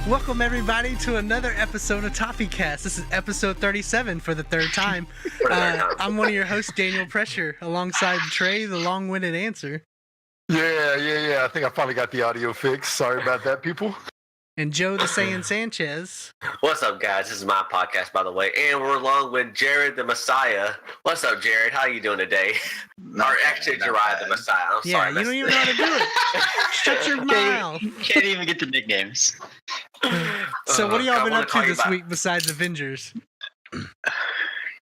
Welcome everybody to another episode of TopiCast. This is episode 37 for the third time. I'm one of your hosts, Daniel Pressure, alongside Trey, the long-winded answer. Yeah. I think I finally got the audio fixed. Sorry about that, people. And Joe, the Saiyan Sanchez. What's up, guys? This is my podcast, by the way, and we're along with Jared the Messiah. What's up, Jared? How you doing today? Or actually, Jeriah the Messiah. I'm sorry. You don't even know how to do it. Shut your mouth. Can't even get the nicknames. So what have y'all been up to this week besides Avengers?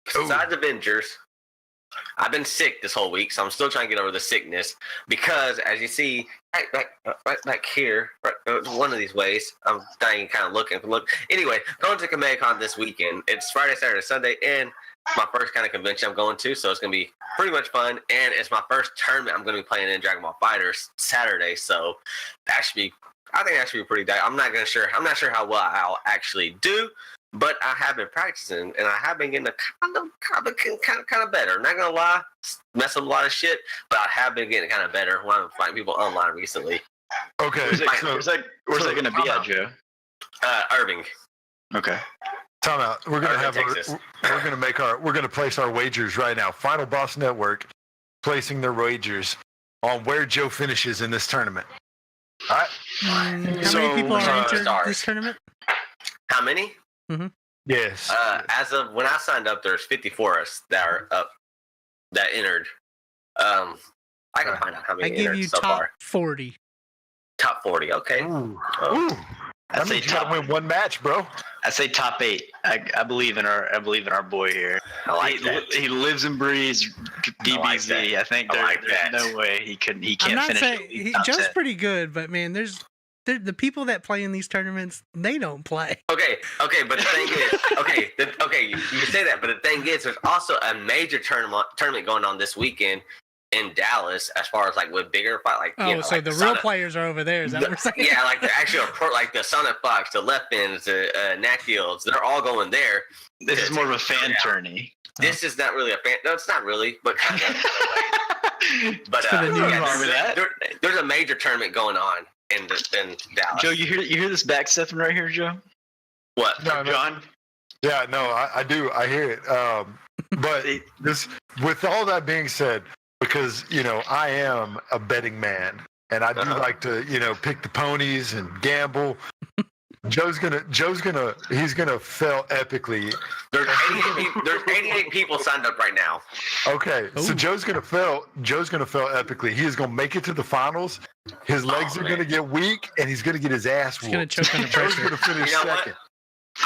Besides Avengers, I've been sick this whole week, so I'm still trying to get over the sickness because, as you see, right back here, one of these ways, I'm dying kind of looking. Anyway, going to ComiCon this weekend. It's Friday, Saturday, Sunday, and my first kind of convention I'm going to, so it's going to be pretty much fun, and it's my first tournament I'm going to be playing in Dragon Ball FighterZ Saturday, so I think that should be pretty tight. I'm not sure how well I'll actually do, but I have been practicing, and I have been getting kind of better. I'm not gonna lie, mess up a lot of shit, but I have been getting kind of better when I'm fighting people online recently. Okay, Where's that gonna be at, Joe? Irving. Okay. Time out. We're gonna place our wagers right now. Final Boss Network placing their wagers on where Joe finishes in this tournament. All right. How many people are entered this tournament? How many? Mm-hmm. Yes. As of when I signed up, there's 54 of us that are up that entered. I can find out how many. I give you so top far. 40. Top 40. Okay. Ooh. I'd say you gotta win one match, bro. I say top 8. I believe in our boy here. I like that. He lives and breathes DBZ. I think there's no way he can't I'm not finish. saying Joe's pretty good, but man, there's the people that play in these tournaments, they don't play. Okay, but the thing is, you can say that, but the thing is, there's also a major tournament going on this weekend in Dallas, as far as like with bigger fight, like so like the real players are over there. Is that what we're saying? Yeah, like the actual like the Sonic Fox, the Left Bends, the Nakiels, they're all going there. This is more of a fan tourney. This is not really a fan. No, it's not really, but kind of. But there's a major tournament going on in Dallas. Joe, you hear this back stepping right here, Joe? What? No. John? Yeah, no, I do. I hear it. But this, with all that being said, because I am a betting man, and I do like to pick the ponies and gamble. Joe's gonna fail epically. There's 88 people signed up right now. Okay, so Joe's gonna fail epically. He is gonna make it to the finals. His legs are gonna get weak, and he's gonna get his ass whooped. He's gonna choke under Joe's pressure. gonna finish second.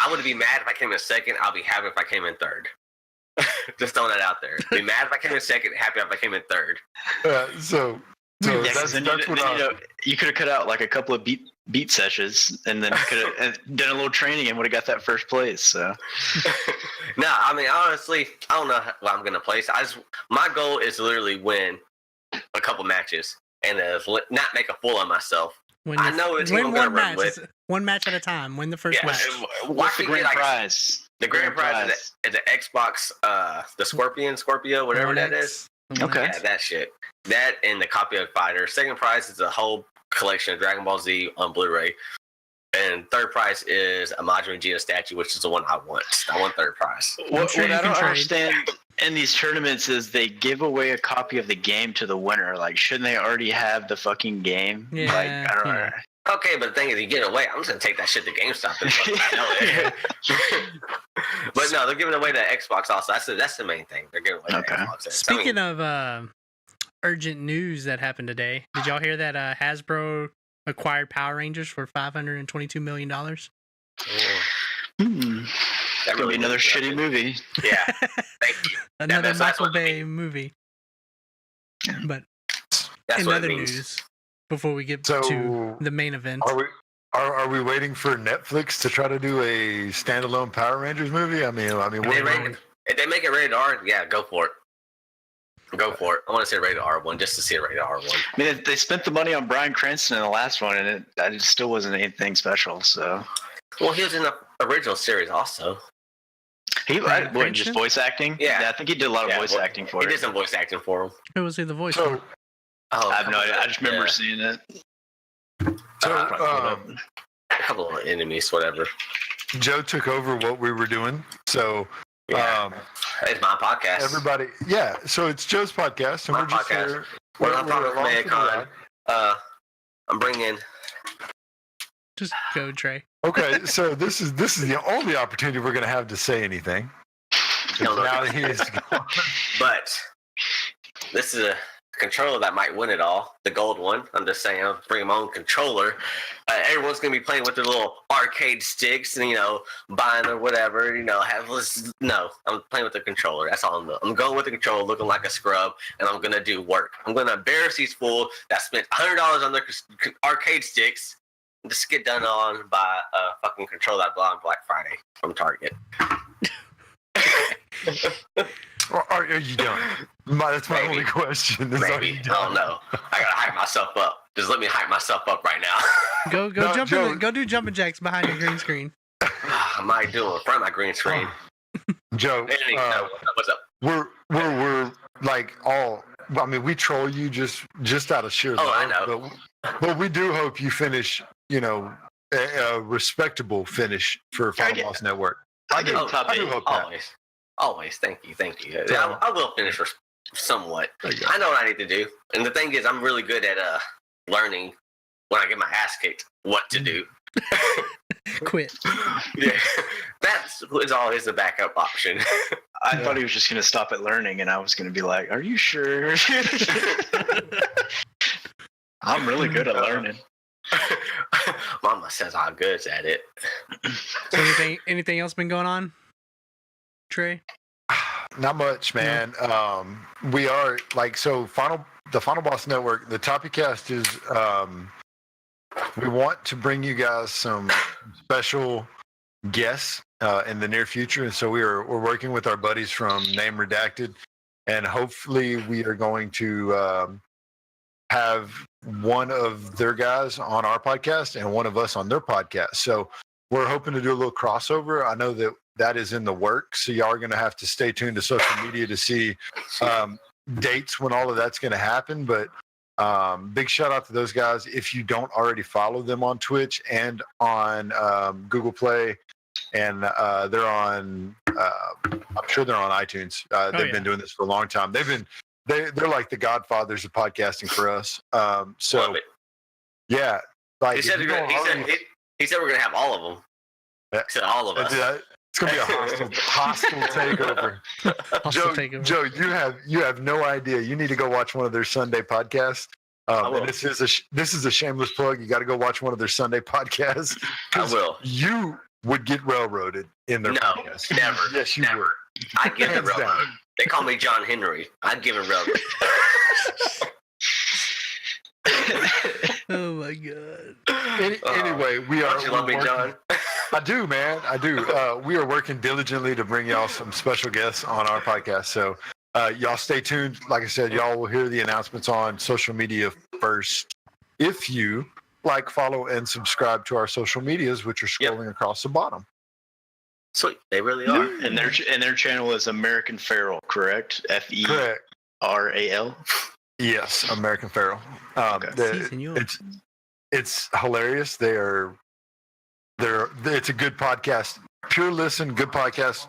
I would be mad if I came in second. I'll be happy if I came in third. Just throwing that out there. Be mad if I came in second. Happy if I came in third. So that's what you could have cut out like a couple of beat sessions, and then could have done a little training and would have got that first place. So, no, I mean honestly, I don't know what I'm gonna place. My goal is to literally win a couple matches and not make a fool of myself. I know it's win one match. One match at a time. Win the first match. What's the grand prize? The grand prize is an Xbox, the Scorpio, whatever that is. Okay. Yeah, that shit. That and the copy of Fighter. Second prize is a whole collection of Dragon Ball Z on Blu-ray. And third prize is a Majin Vegeta statue, which is the one I want. I want third prize. What I don't understand in these tournaments is they give away a copy of the game to the winner. Like, shouldn't they already have the fucking game? Yeah. Like, I don't know. Okay, but the thing is, you get it away. I'm just gonna take that shit to GameStop. But no, they're giving away the Xbox also. That's the main thing. They're giving away the Xbox. Speaking of urgent news that happened today, did y'all hear that Hasbro acquired Power Rangers for $522 million? That could be another shitty movie. Yeah, thank you. Another Michael Bay movie. But that's in other news, before we get to the main event, are we waiting for Netflix to try to do a standalone Power Rangers movie? I mean, if they make it rated R, yeah, go for it. Go for it. I want to see a rated R one just to see a rated R one. I mean, they spent the money on Bryan Cranston in the last one, and it still wasn't anything special. So, well, he was in the original series also. He wasn't just voice acting. Yeah, I think he did a lot of voice acting for it. He did some voice acting for him. Who was he the voice for? I have no idea. I just remember seeing it. So, couple of enemies, whatever. Joe took over what we were doing, so Yeah. It's my podcast. everybody, yeah. So it's Joe's podcast, and My we're just podcast. here. We're we're not talking along from for the Maycon. ride. I'm bringing. Just go, Trey. Okay, so this is the only opportunity we're going to have to say anything. No, Now that he is gone. But this is a controller that might win it all. The gold one. I'm just saying, I'm bringing my own controller. Everyone's gonna be playing with their little arcade sticks and buying or whatever. No, I'm playing with the controller. That's all I'm doing. I'm going with the controller, looking like a scrub, and I'm gonna do work. I'm gonna embarrass these fools that spent $100 on their arcade sticks and just get done on by a fucking controller that bought on Black Friday from Target. Are you done? That's my only question. Is, are Maybe. you I done? don't know. I gotta hype myself up. Just let me hype myself up right now. Go No, jump Joe- go do jumping jacks behind your green screen. I might do it in front of my green screen. Joe, What's up? we're like all. I mean, we troll you just out of sheer love. I know. But we do hope you finish. A respectable finish for Final Boss Network. I get top I do 8. hope that. Always. Thank you. Yeah. I will finish somewhat. There you go. I know what I need to do, and the thing is, I'm really good at learning when I get my ass kicked what to do. Quit. Yeah, that's always the backup option. I thought he was just going to stop at learning, and I was going to be like, "Are you sure?" I'm really good at learning. Mama says I'm good at it. So anything else been going on, Trey? Not much, man. We are the Final Boss Network. The TopiCast is. We want to bring you guys some special guests in the near future, and so we're working with our buddies from Name Redacted, and hopefully we are going to have one of their guys on our podcast and one of us on their podcast. So we're hoping to do a little crossover. I know that is in the works, so y'all are going to have to stay tuned to social media to see dates when all of that's going to happen. But big shout out to those guys. If you don't already follow them on Twitch and on Google Play, and they're on, I'm sure they're on iTunes. They've been doing this for a long time. They're like the godfathers of podcasting for us. So Love it. yeah, like He said we're gonna have all of them. Yeah. He said all of us. It's gonna be a hostile takeover. Hostile takeover. Joe, you have no idea. You need to go watch one of their Sunday podcasts. And this is a shameless plug. You got to go watch one of their Sunday podcasts. I will. You would get railroaded in their podcast. Never. Yes, you Never. would. I'd give the Hands railroad. down. They call me John Henry. I'd give him railroad. Oh my god. Anyway, we are. Don't you love me, working- John? I do, man. I do. We are working diligently to bring y'all some special guests on our podcast. So y'all stay tuned. Like I said, y'all will hear the announcements on social media first. If you like, follow, and subscribe to our social medias, which are scrolling across the bottom. Sweet. They really are. And their channel is American Feral, correct? Correct. FERAL. Yes, American Feral. It's hilarious. It's a good podcast. Pure listen, good podcast.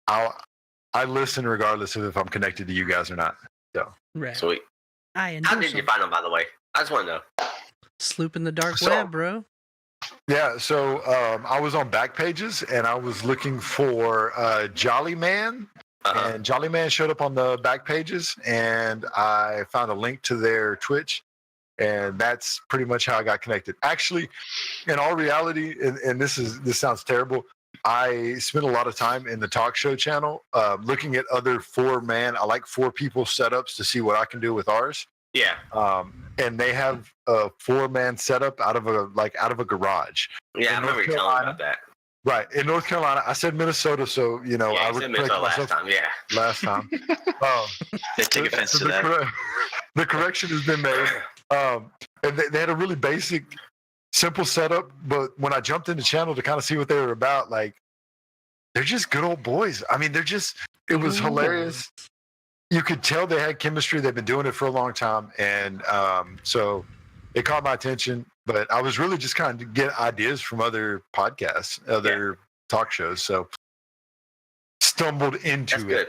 I listen regardless of if I'm connected to you guys or not. So Right. Sweet. How How did you find them, by the way? I just want to know. Sloop in the dark So- web, bro. yeah, so I was on Backpages and I was looking for Jolly Man, and Jolly Man showed up on the Backpages, and I found a link to their Twitch, and that's pretty much how I got connected. Actually, in all reality, and this sounds terrible, I spent a lot of time in the talk show channel looking at other 4-man. I like 4 people setups to see what I can do with ours. Yeah. And they have a 4-man setup out of a garage. Yeah, I remember you telling me about that. Right, in North Carolina. I said Minnesota, so Yeah, I you would said correct Minnesota last myself time. Yeah. last time. They take offense So to that. the correction has been made. And they had a really basic, simple setup, but when I jumped in the channel to kind of see what they were about, like, they're just good old boys. I mean, it was hilarious. You could tell they had chemistry. They've been doing it for a long time. And so it caught my attention. But I was really just kind of get ideas from other podcasts, other talk shows. So stumbled into That's it. good.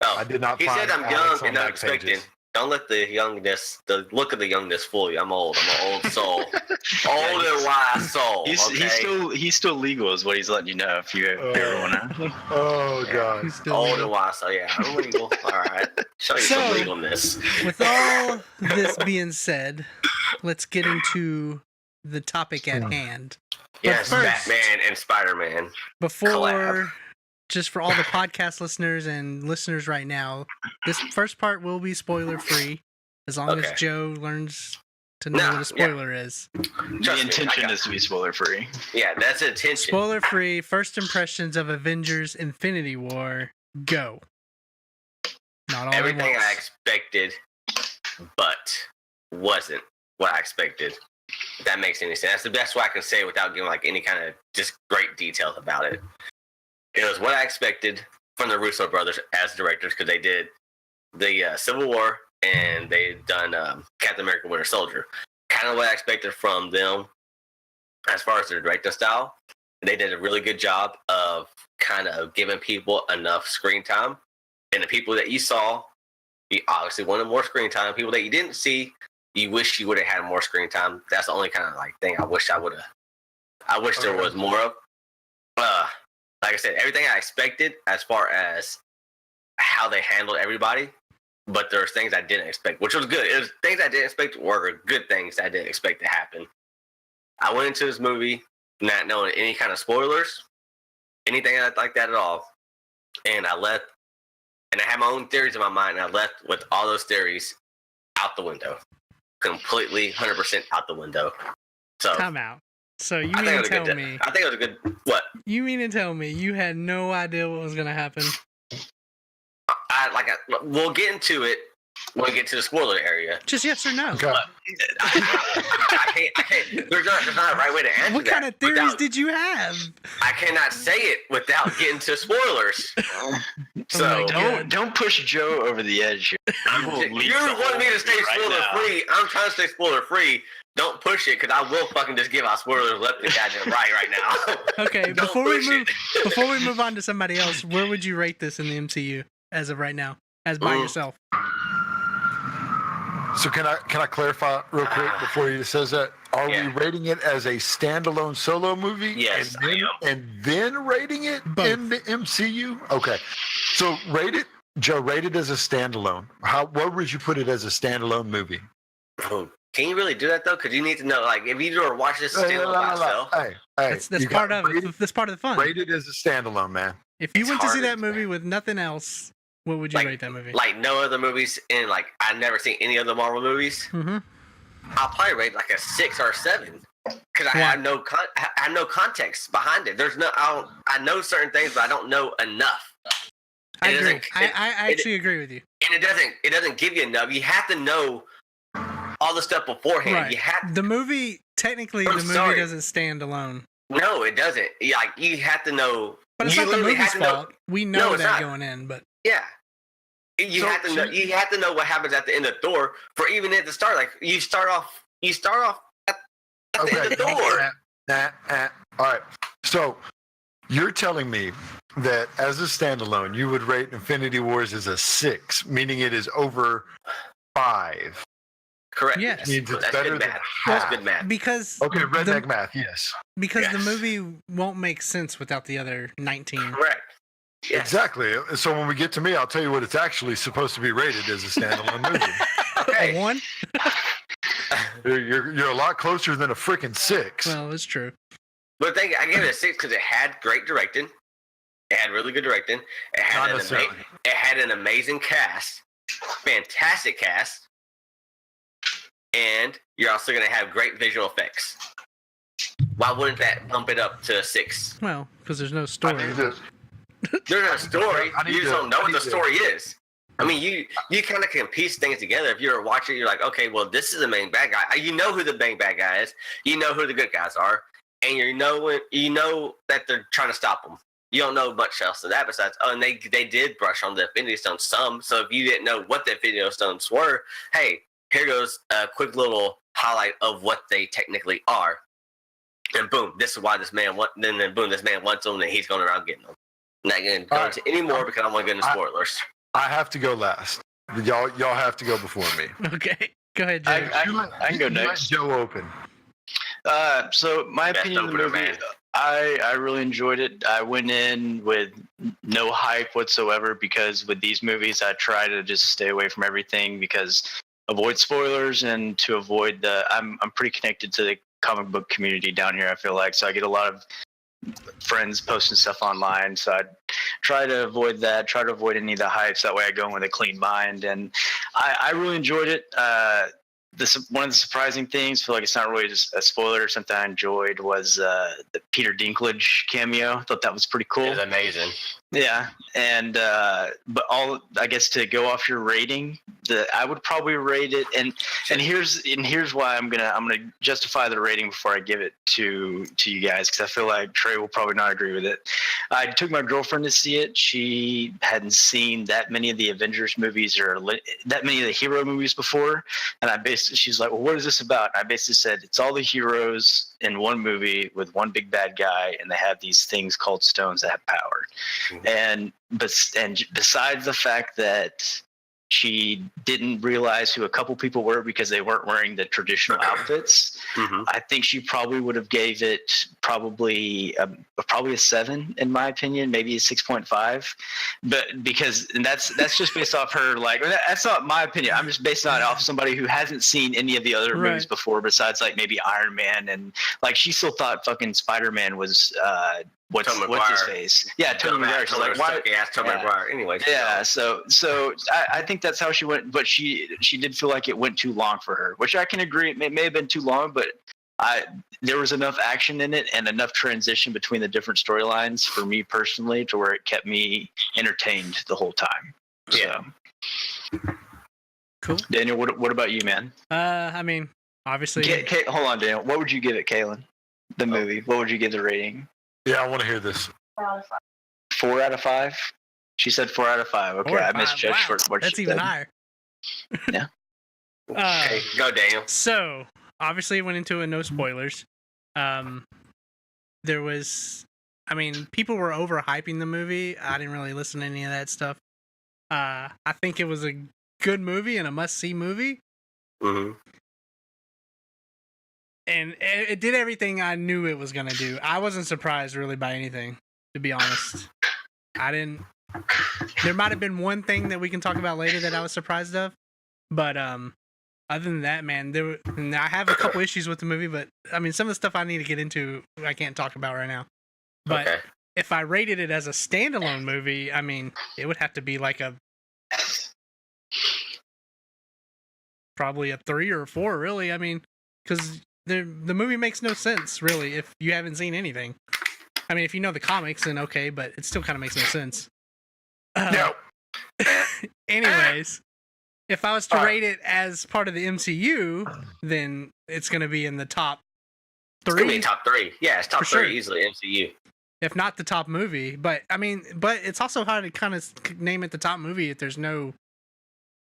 Oh, I did not he find said I'm Alex young and on not back pages. expecting. Don't let the look of the youngness fool you. I'm old. I'm an old soul. Old and wise soul. He's still legal, is what he's letting you know. If you ever want to. Oh Yeah. God. He's still Old legal. and wise soul. Yeah, I'm legal. All right. Show you some So- legalness. With all this being said, let's get into the topic at hand. Yes, first- Batman and Spider-Man. Before, Collab. just for all the podcast listeners and listeners right now, this first part will be spoiler free, as long as Okay. Joe learns to know Nah, what a spoiler is. The Trust me, intention I got- is to be spoiler free. Yeah, that's the intention. Spoiler free, first impressions of Avengers Infinity War, go. Not all Everything at I once. expected, but wasn't what I expected. If that makes any sense. That's the best way I can say it without giving like any kind of just great details about it. It was what I expected from the Russo brothers as directors, because they did the Civil War and they've done Captain America: Winter Soldier. Kind of what I expected from them as far as their directing style. They did a really good job of kind of giving people enough screen time. And the people that you saw, you obviously wanted more screen time. People that you didn't see, you wish you would have had more screen time. That's the only kind of like thing I wish I would have. I wish there was more of. Like I said, everything I expected as far as how they handled everybody, but there's things I didn't expect, which was good. It was things I didn't expect were good things I didn't expect to happen. I went into this movie not knowing any kind of spoilers, anything like that at all, and I left. And I had my own theories in my mind, and I left with all those theories out the window. Completely, 100% out the window. So, Time out. So you I think mean it to was a tell good me? I think it was a good, what? You mean to tell me you had no idea what was gonna happen? We'll get into it when we get to the spoiler area. Just yes or no. Okay. I can't, there's not a right way to answer What that. kind of theories without- did you have? I cannot say it without getting to spoilers. So, God. Don't push Joe over the edge here. I will you leave the want me to stay whole thing spoiler right now. free. I'm trying to stay spoiler free. Don't push it, because I will fucking just give out spoilers left and goddamn right now. Okay, Don't before we push move it. before we move on to somebody else, where would you rate this in the MCU as of right now, as by Ooh. yourself? So can I clarify real quick before he says that? Are Yeah. we rating it as a standalone solo movie? Yes, and then, and then rating it Both. in the MCU? Okay. So rate it, Joe, rate it as a standalone. Where would you put it as a standalone movie? Oh, can you really do that though? Because you need to know, like, if you were watching this standalone by itself, Hey, That's you part got of rate it. That's part of the fun. Rate it as a standalone, man. If you It's went to see hard to that movie with nothing else, what would you Like- rate that movie? like no other movies, and like I've never seen any other Marvel movies, Mm-hmm. I'll probably rate like a 6 or a 7 because I Why? have I have no context behind it. There's no, I know certain things, but I don't know enough. I It agree. doesn't- I actually agree with you. And it doesn't give you enough. You have to know all the stuff beforehand. Right. You have The movie, technically, I'm the movie sorry. doesn't stand alone. no, it doesn't. Like you have to know. But it's you not the literally movie's have to know- fault. We know No, it's that not. going in, but Yeah. You So- have to know. so- You have to know what happens at the end of Thor for even at the start. Like you start off at the end of Thor. All right. So you're telling me that as a standalone, you would rate Infinity Wars as a 6, meaning it is over 5. Correct. Yes. Means it's That's better good than math. half. That's good math. because Okay, redneck the, math, yes. because the Yes. movie won't make sense without the other 19. Correct. Yes. Exactly. So when we get to me, I'll tell you what it's actually supposed to be rated as a standalone movie. A Okay. 1? You're a lot closer than a freaking 6. Well, it's true. But I gave it a 6 because it had great directing. It had really good directing. It had Not necessarily. it had an amazing cast, fantastic cast, and you're also going to have great visual effects. Why wouldn't that bump it up to a 6? Well, because there's no I story. need to, There's no story. I need You just to- don't know I what need the to- story is. I mean, you kind of can piece things together. If you're a watcher, you're like, okay, well, this is the main bad guy. You know who the main bad guy is. You know who the good guys are, and you know that they're trying to stop them. You don't know much else than that besides. Oh, and they did brush on the Infinity Stones some. So if you didn't know what the Infinity Stones were, hey, here goes a quick little highlight of what they technically are. And boom, this is why this man then boom, this man wants them, and he's going around getting them. I'm not going to go into any more because I don't want to get into spoilers. I have to go last. Y'all have to go before me. Okay, go ahead, Joe. I can go next. Joe open. So my opinion of the movie, I really enjoyed it. I went in with no hype whatsoever because with these movies, I try to just stay away from everything because avoid spoilers and to avoid I'm pretty connected to the comic book community down here. I feel like so I get a lot of friends posting stuff online, so I try to avoid that. Try to avoid any of the hypes. That way, I go in with a clean mind, and I really enjoyed it. One of the surprising things, feel like it's not really just a spoiler or something I enjoyed, was the Peter Dinklage cameo. I thought that was pretty cool. It was amazing. Yeah, and but I guess to go off your rating, I would probably rate it, and here's why I'm gonna justify the rating before I give it to you guys, because I feel like Trey will probably not agree with it. I took my girlfriend to see it. She hadn't seen that many of the Avengers movies or that many of the hero movies before, and she's like, well, what is this about? And I basically said, it's all the heroes in one movie with one big bad guy, and they have these things called stones that have power. Mm-hmm. And besides the fact that she didn't realize who a couple people were because they weren't wearing the traditional outfits, mm-hmm. I think she probably would have gave it probably a 7 in my opinion, maybe a 6.5. But that's just based off her, like, that's not my opinion. I'm just basing it off somebody who hasn't seen any of the other movies before, besides like maybe Iron Man, and like she still thought fucking Spider-Man was what's his face? Yeah, Tobey Maguire. She's like, why? Tobey Maguire. Anyway. Yeah. So I think that's how she went, but she did feel like it went too long for her, which I can agree. It may have been too long, but there was enough action in it and enough transition between the different storylines for me personally to where it kept me entertained the whole time. Yeah. So. Cool. Daniel, what about you, man? I mean, obviously. Hold on, Daniel. What would you give it, Kaylin? The movie. What would you give the rating? Yeah, I want to hear this. 4 out of 5. She said 4 out of 5. Okay, I misjudged what she said. That's even higher. Yeah. Okay, go Daniel. So obviously it went into no spoilers. There was, I mean, people were overhyping the movie. I didn't really listen to any of that stuff. I think it was a good movie and a must-see movie. Mm-hmm. And it did everything I knew it was gonna do. I wasn't surprised really by anything, to be honest. There might have been one thing that we can talk about later that I was surprised of, but other than that, man, I have a couple issues with the movie, but I mean, some of the stuff I need to get into, I can't talk about right now. But if I rated it as a standalone movie, I mean, it would have to be like probably a 3 or a 4, really. I mean, because the movie makes no sense, really, if you haven't seen anything. I mean, if you know the comics, then okay, but it still kind of makes no sense. No. Anyways, if I was to rate it as part of the MCU, then it's going to be in the top 3. It's going to be top 3. Yeah, it's top 3 sure. easily, MCU. If not the top movie. But, I mean, it's also hard to kind of name it the top movie if there's no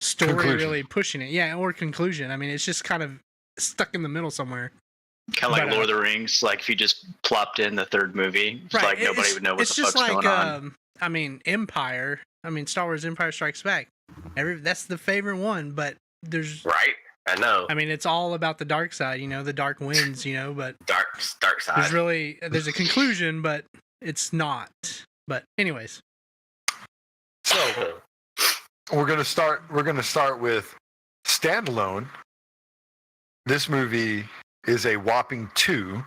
story really pushing it. Yeah, or conclusion. I mean, it's just kind of stuck in the middle somewhere. Kind of like Lord of the Rings, like if you just plopped in the third movie, like nobody would know what the fuck's going on. I mean, Empire. I mean, Star Wars Empire Strikes Back. That's the favorite one, but there's... Right, I know. I mean, it's all about the dark side, the dark wins, but... Dark side. There's a conclusion, but it's not. But anyways. So, we're gonna start with standalone. This movie is a whopping 2,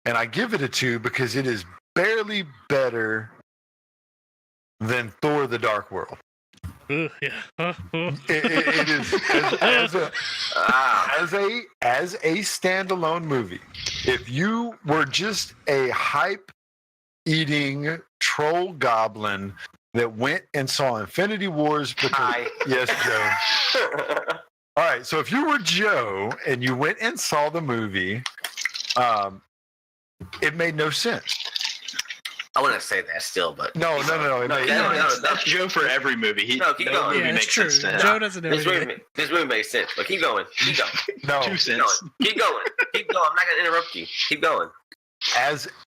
and I give it a 2 because it is barely better than Thor: The Dark World. Yeah. It is as a standalone movie. If you were just a hype eating troll goblin that went and saw Infinity Wars yes, Joe. All right, so if you were Joe and you went and saw the movie, it made no sense. I wouldn't say that still, but No. That's Joe for every movie. Keep going. Movie Yeah, makes it's true. sense to him. Joe doesn't know anything. This movie makes sense, but keep going. Keep going. No. 2 Keep cents. going. Keep going. Keep going. I'm not gonna interrupt you. Keep going.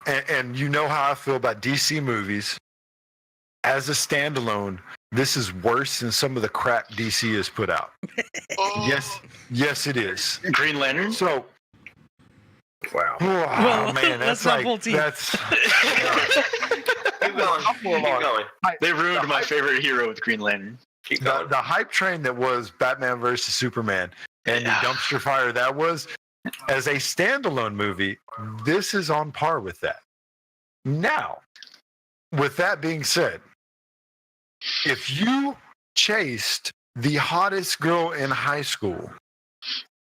And you know how I feel about DC movies. As a standalone, this is worse than some of the crap DC has put out. Yes, it is. Green Lantern. So, Wow. oh man, let's that's not like pull teeth. that's. Keep going. Keep going. They ruined my favorite hero with Green Lantern. Keep going. The hype train that was Batman versus Superman and the dumpster fire that was, as a standalone movie, this is on par with that. Now, with that being said, if you chased the hottest girl in high school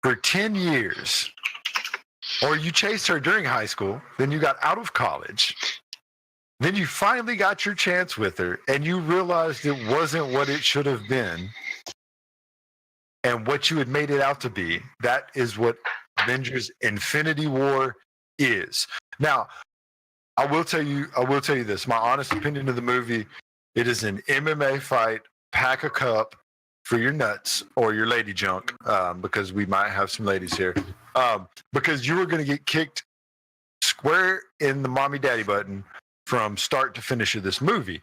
for 10 years, or you chased her during high school, then you got out of college, then you finally got your chance with her, and you realized it wasn't what it should have been, and what you had made it out to be, that is what Avengers Infinity War is. Now, I will tell you this. My honest opinion of the movie, it is an MMA fight, pack a cup for your nuts or your lady junk, because we might have some ladies here. Because you were going to get kicked square in the mommy daddy button from start to finish of this movie.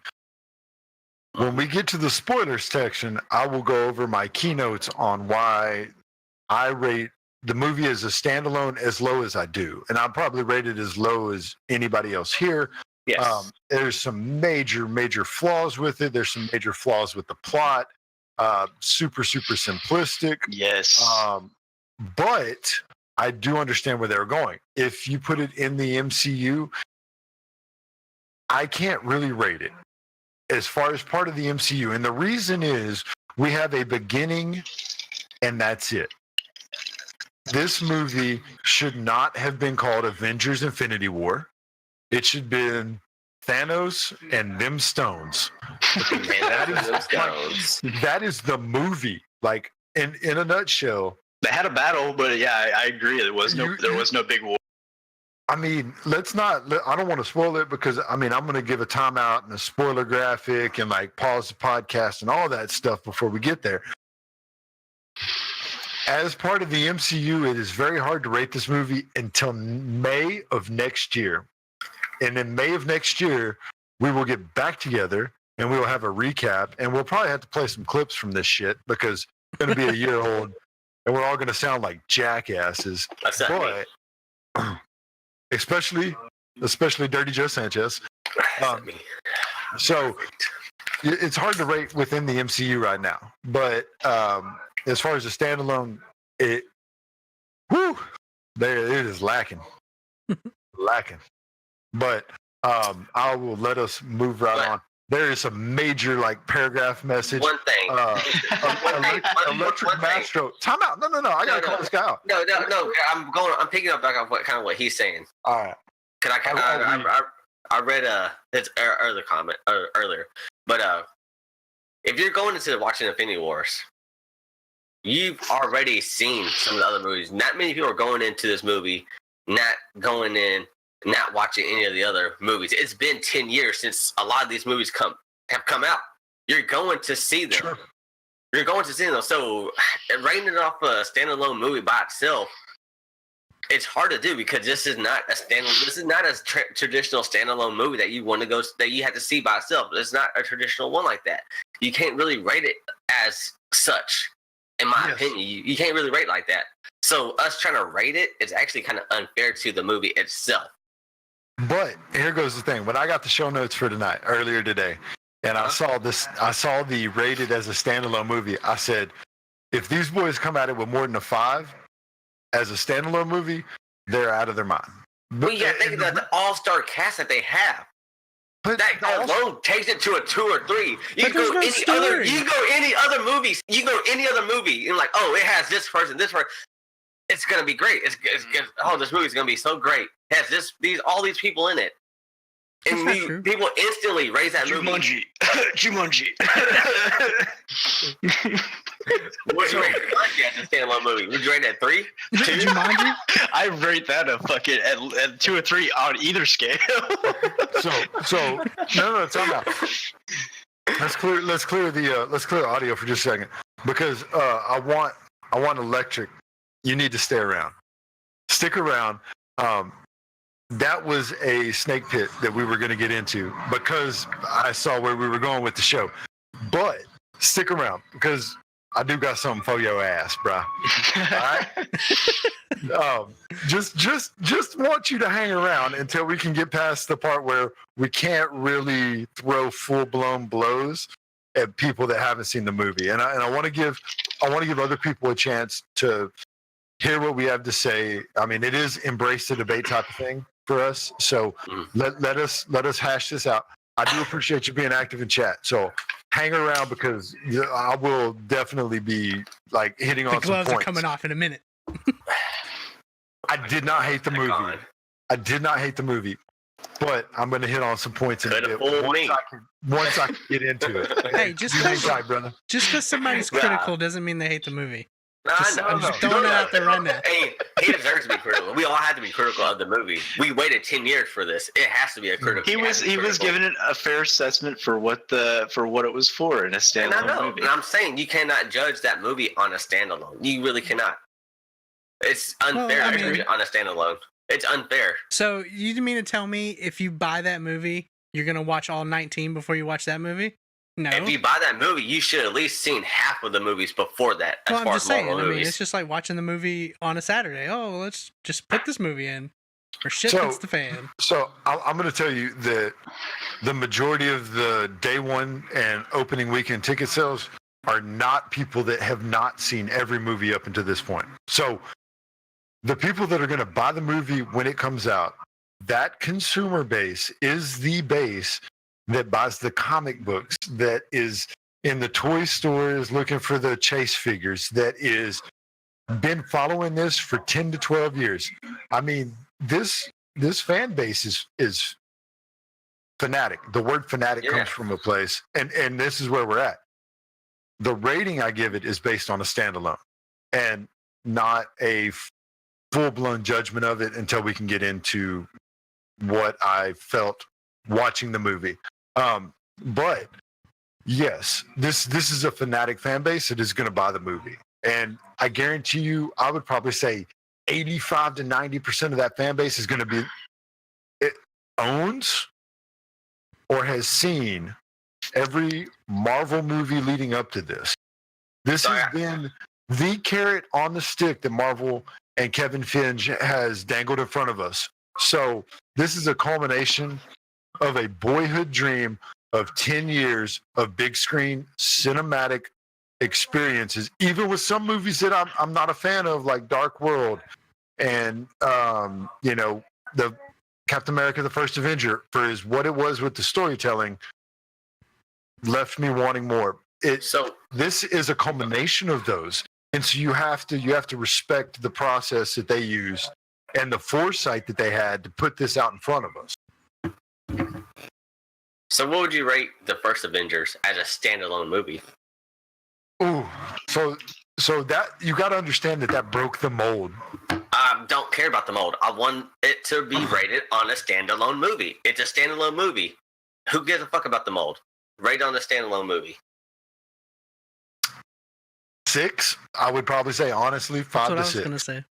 When we get to the spoilers section, I will go over my keynotes on why I rate the movie as a standalone as low as I do. And I'll probably rate it as low as anybody else here. Yes. There's some major flaws with it. There's some major flaws with the plot. Super simplistic. Yes. But I do understand where they're going. If you put it in the MCU, I can't really rate it as far as part of the MCU. And the reason is we have a beginning and that's it. This movie should not have been called Avengers Infinity War. It should have been Thanos and them stones. That is the movie. Like in a nutshell. They had a battle, but yeah, I agree. There was no big war. I mean, I don't want to spoil it because I'm going to give a timeout and a spoiler graphic and like pause the podcast and all that stuff before we get there. As part of the MCU, it is very hard to rate this movie until May of next year. And in May of next year, we will get back together and we will have a recap. And we'll probably have to play some clips from this shit because it's going to be a year old and we're all going to sound like jackasses. But especially Dirty Joe Sanchez. So it's hard to rate within the MCU right now. But as far as a standalone, it is lacking. But I will let us move right on. There is a major paragraph message. One thing. Electric Mastro. Time out. No. I gotta call this guy out. No. I'm picking up back on what he's saying. All right. I read his earlier comment earlier, but if you're going into watching Infinity Wars, you've already seen some of the other movies. Not many people are going into this movie not watching any of the other movies. It's been 10 years since a lot of these movies have come out. You're going to see them. Sure. You're going to see them. So rating it off a standalone movie by itself, it's hard to do because this is not a standalone. This is not a traditional standalone movie that you want to go that you have to see by itself. It's not a traditional one like that. You can't really rate it as such. In my opinion, you can't really rate like that. So us trying to rate it is actually kind of unfair to the movie itself. But here goes the thing. When I got the show notes for tonight, earlier today, and I saw the rated as a standalone movie, I said, if these boys come at it with more than a 5 as a standalone movie, they're out of their mind. But you got to think about the all-star cast that they have. But that alone takes it to a 2 or 3. You can go any other movies. You go any other movie and it has this person. It's gonna be great. It's this movie's gonna be so great. It has all these people in it. And That's not true. people instantly raise that movie. Jumanji. Would you rate Jumanji as a standalone movie? Would you rate it at 3? 2? Jumanji? I rate that a fucking at 2 or 3 on either scale. So no, time out. Let's clear the audio for just a second, because I want electric. You need to stay around. Stick around. That was a snake pit that we were going to get into because I saw where we were going with the show. But stick around because I do got something for your ass, bruh. All right. Just want you to hang around until we can get past the part where we can't really throw full blown blows at people that haven't seen the movie. And I want to give other people a chance to hear what we have to say. I mean, it is embrace the debate type of thing for us. So let us hash this out. I do appreciate you being active in chat. So hang around because I will definitely be like hitting on some points. The gloves are coming off in a minute. I did not hate the movie. I did not hate the movie, but I'm going to hit on some points in a bit once I can get into it. Hey, just because somebody's critical doesn't mean they hate the movie. I'm just throwing it out there right now. Hey, he deserves to be critical. We all have to be critical of the movie. We waited 10 years for this. It has to be a critical. He was given it a fair assessment for what it was for in a standalone movie. And I'm saying you cannot judge that movie on a standalone. You really cannot. It's unfair to judge it on a standalone. It's unfair. So you mean to tell me if you buy that movie, you're gonna watch all 19 before you watch that movie? No. If you buy that movie, you should at least seen half of the movies before that. Well, I'm just saying. I mean, it's just like watching the movie on a Saturday. Oh, let's just put this movie in, or shit hits the fan. So I'm going to tell you that the majority of the day one and opening weekend ticket sales are not people that have not seen every movie up until this point. So the people that are going to buy the movie when it comes out, that consumer base is the base that buys the comic books, that is in the toy stores looking for the chase figures, that is been following this for 10 to 12 years. I mean, this fan base is fanatic. The word fanatic comes from a place, and this is where we're at. The rating I give it is based on a standalone and not a full-blown judgment of it until we can get into what I felt watching the movie. But yes, this is a fanatic fan base that is going to buy the movie. And I guarantee you, I would probably say 85 to 90% of that fan base is going to be, it owns or has seen every Marvel movie leading up to this. This has been the carrot on the stick that Marvel and Kevin Feige has dangled in front of us. So this is a culmination of a boyhood dream of 10 years of big screen cinematic experiences, even with some movies that I'm not a fan of, like Dark World and the Captain America the First Avenger, for what it was with the storytelling, left me wanting more. This is a culmination of those, and so you have to respect the process that they used and the foresight that they had to put this out in front of us. So what would you rate the first Avengers as a standalone movie? Ooh, so that you got to understand that broke the mold. I don't care about the mold. I want it to be rated on a standalone movie. It's a standalone movie. Who gives a fuck about the mold? Rate on a standalone movie. 6, I would probably say, honestly, 5 to 6. That's what I was going to say.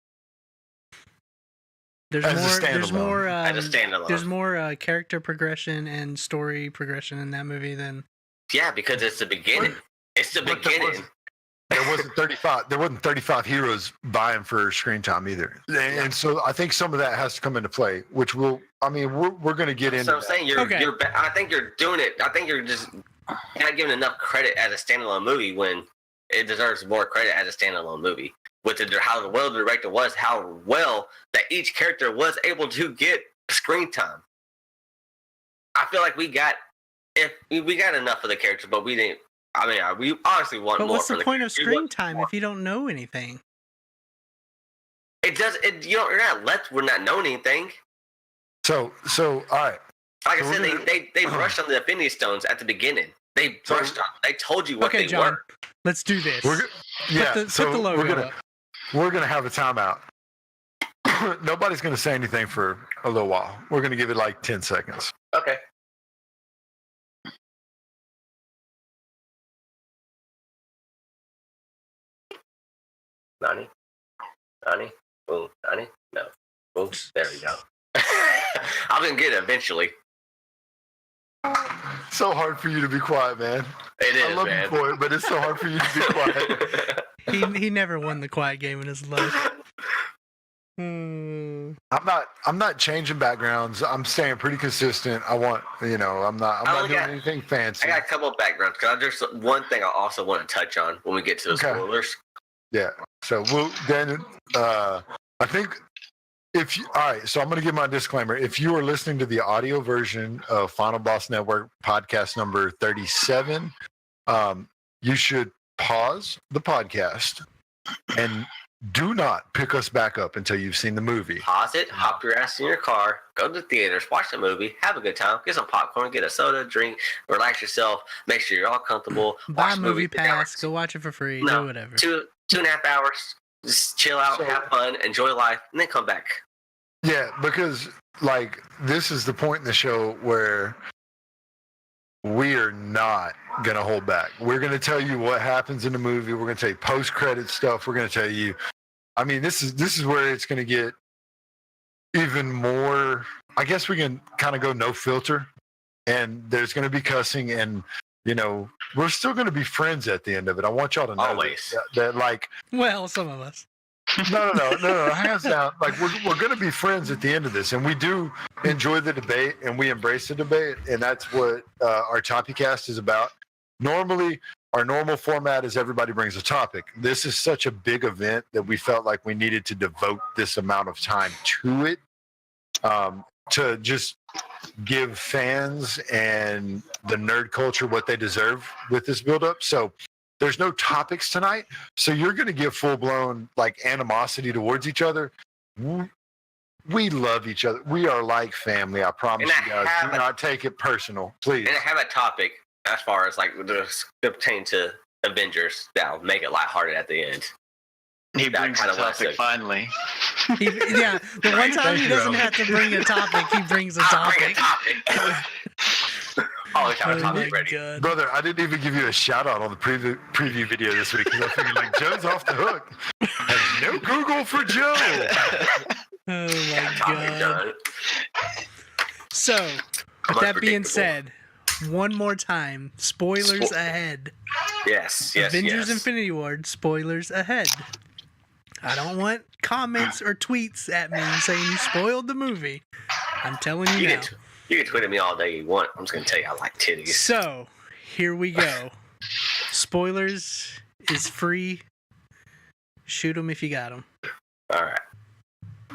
There's more character progression and story progression in that movie than. Yeah, because it's the beginning. It's the beginning. There wasn't 35. There wasn't 35 heroes vying for screen time either, and so I think some of that has to come into play, which we're going to get into. So I'm saying I think you're doing it. I think you're just not giving enough credit as a standalone movie when it deserves more credit as a standalone movie. With how well the director was, how well that each character was able to get screen time. I feel like we got enough of the characters, but we didn't. I mean, we obviously want more. But what's the point of screen time if you don't know anything? It does. We're not knowing anything. So all right. Like I said, they brushed on the Infinity Stones at the beginning. They brushed on. They told you what Okay, they John, were. let's do this. put the logo up. we're gonna have a timeout. Nobody's gonna say anything for a little while. We're gonna give it like 10 seconds. Okay. Nani? Boom. Nani? No. Boom. There we go. I'm gonna get it eventually. So hard for you to be quiet, man. It is, I love man. you for it, but it's so hard for you to be quiet. He never won the quiet game in his life. I'm not changing backgrounds. I'm staying pretty consistent. I'm not doing anything fancy. I got a couple of backgrounds because there's one thing I also want to touch on when we get to the spoilers. Yeah. So I think all right, so I'm going to give my disclaimer. If you are listening to the audio version of Final Boss Network podcast number 37, you should pause the podcast and do not pick us back up until you've seen the movie. Pause it, hop your ass in your car, go to the theaters, watch the movie, have a good time, get some popcorn, get a soda, drink, relax yourself, make sure you're all comfortable. Buy a movie pass, go watch it for free, do whatever. 2.5 hours, just chill out, have fun, enjoy life, and then come back. Yeah, because this is the point in the show where we are not going to hold back. We're going to tell you what happens in the movie. We're going to tell you post-credit stuff. We're going to tell you, this is where it's going to get even more, I guess we can kind of go no filter, and there's going to be cussing, and, we're still going to be friends at the end of it. I want y'all to know always that well, some of us. No, hands down. We're going to be friends at the end of this, and we do enjoy the debate, and we embrace the debate, and that's what our TopiCast is about. Normally, our normal format is everybody brings a topic. This is such a big event that we felt like we needed to devote this amount of time to it, to just give fans and the nerd culture what they deserve with this build-up. So there's no topics tonight, so you're going to get full-blown animosity towards each other. We love each other. We are like family. I promise you guys. Do not take it personal, please. And I have a topic as far as pertaining to Avengers that'll make it lighthearted at the end. He brings a topic finally. The one time he doesn't have to bring a topic, he brings a topic. Always have a topic ready. God. Brother, I didn't even give you a shout out on the preview video this week because I figured Joe's off the hook. And no Google for Joe. Oh my God. So, with that being said, one more time, spoilers ahead. Yes. Avengers Infinity War, spoilers ahead. I don't want comments or tweets at me saying you spoiled the movie. I'm telling you now. You can tweet at me all day you want. I'm just going to tell you I like titties. So, here we go. Spoilers is free. Shoot them if you got them. All right.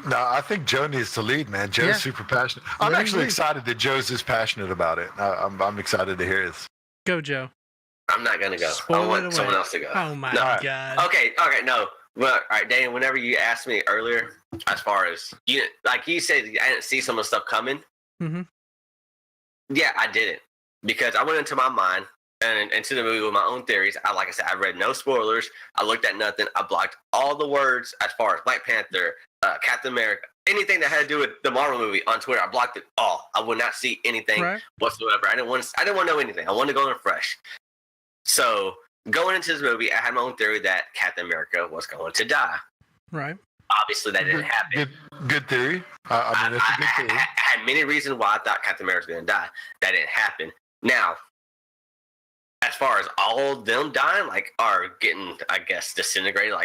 No, I think Joe needs to lead, man. Joe's super passionate. I'm actually excited that Joe's this passionate about it. I'm excited to hear this. Go, Joe. I'm not going to go. I want someone else to go. Oh, my God. Okay, no. Well, all right, Daniel, whenever you asked me earlier, as far as, you said, I didn't see some of the stuff coming. Mm-hmm. Yeah, I didn't. Because I went into my mind and into the movie with my own theories. Like I said, I read no spoilers. I looked at nothing. I blocked all the words as far as Black Panther, Captain America, anything that had to do with the Marvel movie on Twitter. I blocked it all. I would not see anything whatsoever. I didn't want to know anything. I wanted to go in fresh. So going into this movie, I had my own theory that Captain America was going to die. Right. Obviously, that didn't happen. Good theory. I mean, that's a good theory. I had many reasons why I thought Captain America was going to die. That didn't happen. Now, as far as all of them dying, are getting, I guess, disintegrated.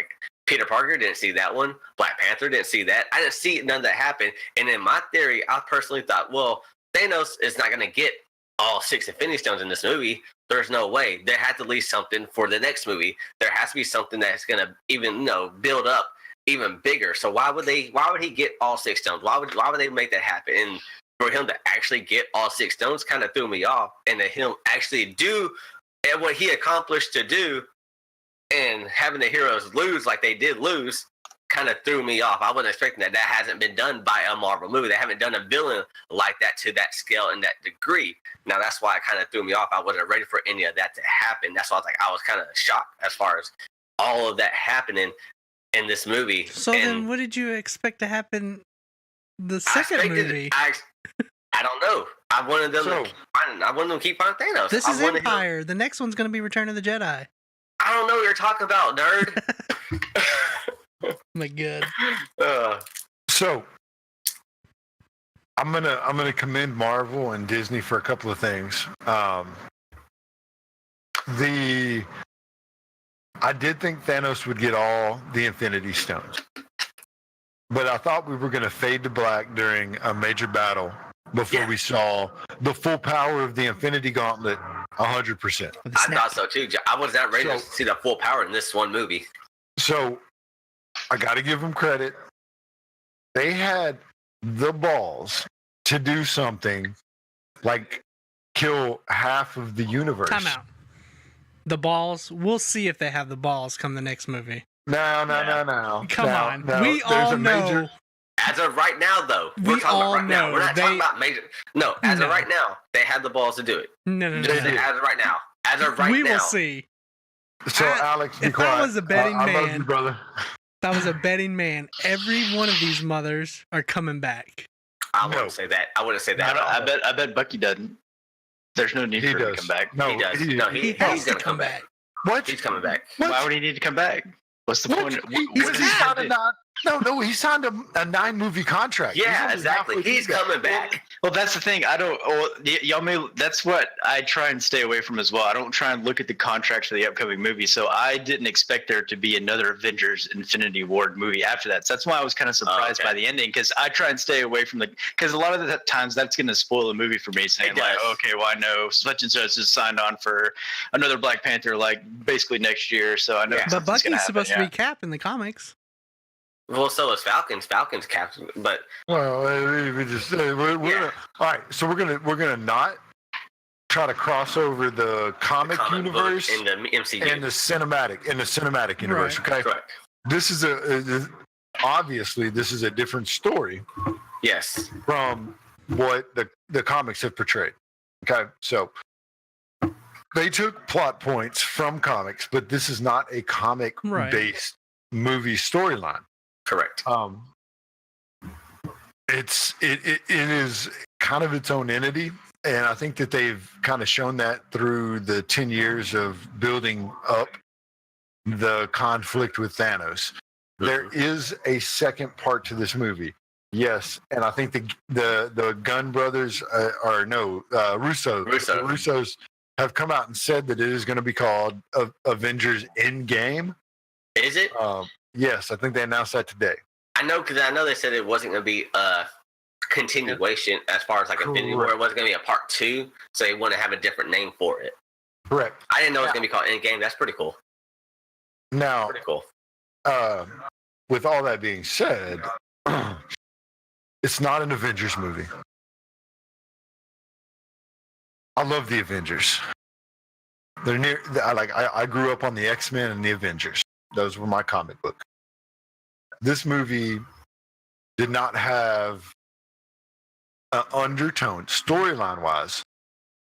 Peter Parker didn't see that one. Black Panther didn't see that. I didn't see none of that happen. And in my theory, I personally thought, well, Thanos is not going to get all 6 Infinity Stones in this movie. There's no way. There had to leave something for the next movie. There has to be something that's going to even, build up even bigger. So why would he get all 6 stones? Why would they make that happen? And for him to actually get all 6 stones kind of threw me off. And to him actually do what he accomplished to do and having the heroes lose like they did lose kind of threw me off. I wasn't expecting that. That hasn't been done by a Marvel movie. They haven't done a villain like that to that scale and that degree. Now that's why it kind of threw me off. I wasn't ready for any of that to happen. That's why I was kind of shocked as far as all of that happening in this movie. So then, what did you expect to happen the second movie? I don't know. I wanted them to keep finding Thanos. This is Empire. The next one's going to be Return of the Jedi. I don't know what you're talking about, nerd. Oh my God. So I'm gonna commend Marvel and Disney for a couple of things. I did think Thanos would get all the Infinity Stones, but I thought we were gonna fade to black during a major battle before we saw the full power of the Infinity Gauntlet 100%. I thought so too. I was not ready to see the full power in this one movie. So I got to give them credit. They had the balls to do something like kill half of the universe. Time out. The balls. We'll see if they have the balls come the next movie. No. Come on. We all know. As of right now, though, we're talking about right now. We're not talking about major. No, as of right now, they had the balls to do it. No. As of right now. As of right now. We will see. So, Alex, be quiet. If I was a betting man, I love you, brother. If I was a betting man, every one of these mothers are coming back. I wouldn't say that. I bet Bucky doesn't. There's no need for him to come back. No, he does. He has to come back. What? He's coming back. Why would he need to come back? What's the point? He signed a 9-movie contract. Yeah, exactly. He's coming back. Well, that's the thing. That's what I try and stay away from as well. I don't try and look at the contracts for the upcoming movie. So I didn't expect there to be another Avengers Infinity War movie after that. So that's why I was kind of surprised by the ending, because I try and stay away from because a lot of the times that's going to spoil the movie for me, saying like, okay, well, I know such and such is signed on for another Black Panther, like basically next year. So I know. Yeah. But Bucky's supposed to be Cap in the comics. Well, so is Falcon's captain, but we just all right. So we're gonna not try to cross over the comic universe in the MCU and the cinematic universe. Right. Okay, correct. This is obviously this is a different story. Yes, from what the comics have portrayed. Okay, so they took plot points from comics, but this is not a comic-based movie storyline. Correct. It is kind of its own entity, and I think that they've kind of shown that through the 10 years of building up the conflict with Thanos. Mm-hmm. There is a second part to this movie. Yes, and I think the Gunn brothers Russo. The Russos have come out and said that it is going to be called Avengers Endgame. Is it? Yes, I think they announced that today. I know, because I know they said it wasn't going to be a continuation as far as like Infinity War. It wasn't going to be a part 2, so they want to have a different name for it. Correct. I didn't know it was going to be called Endgame. That's pretty cool. Now, pretty cool. With all that being said, it's not an Avengers movie. I love the Avengers. They're I grew up on the X-Men and the Avengers. Those were my comic book. This movie did not have an undertone, storyline-wise,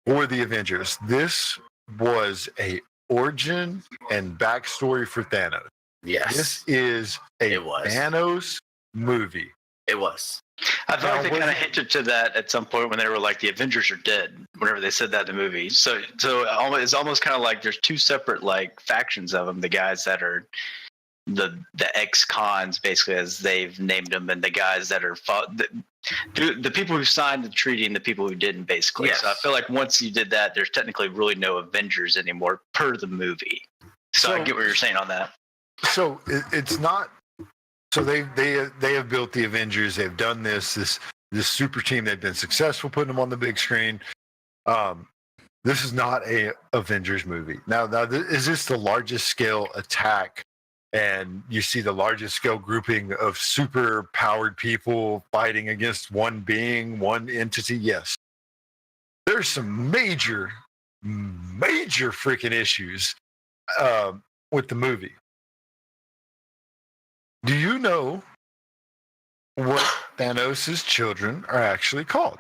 for the Avengers. This was a origin and backstory for Thanos. Yes. This is a Thanos movie. It was. I feel like they kind of hinted to that at some point when they were like, the Avengers are dead, whenever they said that in the movie. So it's almost kind of like there's two separate like factions of them, the guys that are the ex-cons, basically, as they've named them, and the guys that are the people who signed the treaty and the people who didn't, basically. Yes. So I feel like once you did that, there's technically really no Avengers anymore per the movie. So I get what you're saying on that. So it's not. So they have built the Avengers. They've done this super team. They've been successful putting them on the big screen. This is not a Avengers movie. Now is this the largest scale attack? And you see the largest scale grouping of super powered people fighting against one entity. Yes, there's some major freaking issues with the movie. Do you know what Thanos' children are actually called?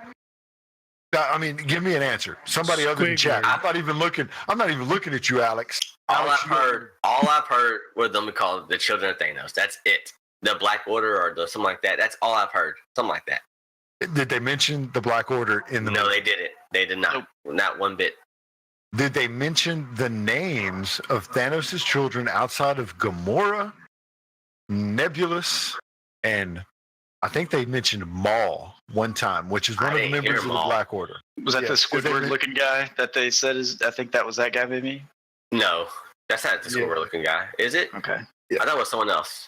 I mean, give me an answer. Somebody other than chat. Squidward. I'm not even looking at you, Alex. All Alex, I've heard were them called the children of Thanos. That's it. The Black Order or something like that. That's all I've heard. Something like that. Did they mention the Black Order in the No, movie? they didn't. They did not. Nope. Not one bit. Did they mention the names of Thanos' children outside of Gamora, Nebulous, and I think they mentioned Maul one time, which is one of the didn't hear members of the Maul. Black Order. Was that Yeah, the 'cause they- Squidward looking guy that they said is? I think that was that guy, maybe. No, that's not the Yeah. Squidward looking guy. Is it? Okay. Yeah. I thought it was someone else.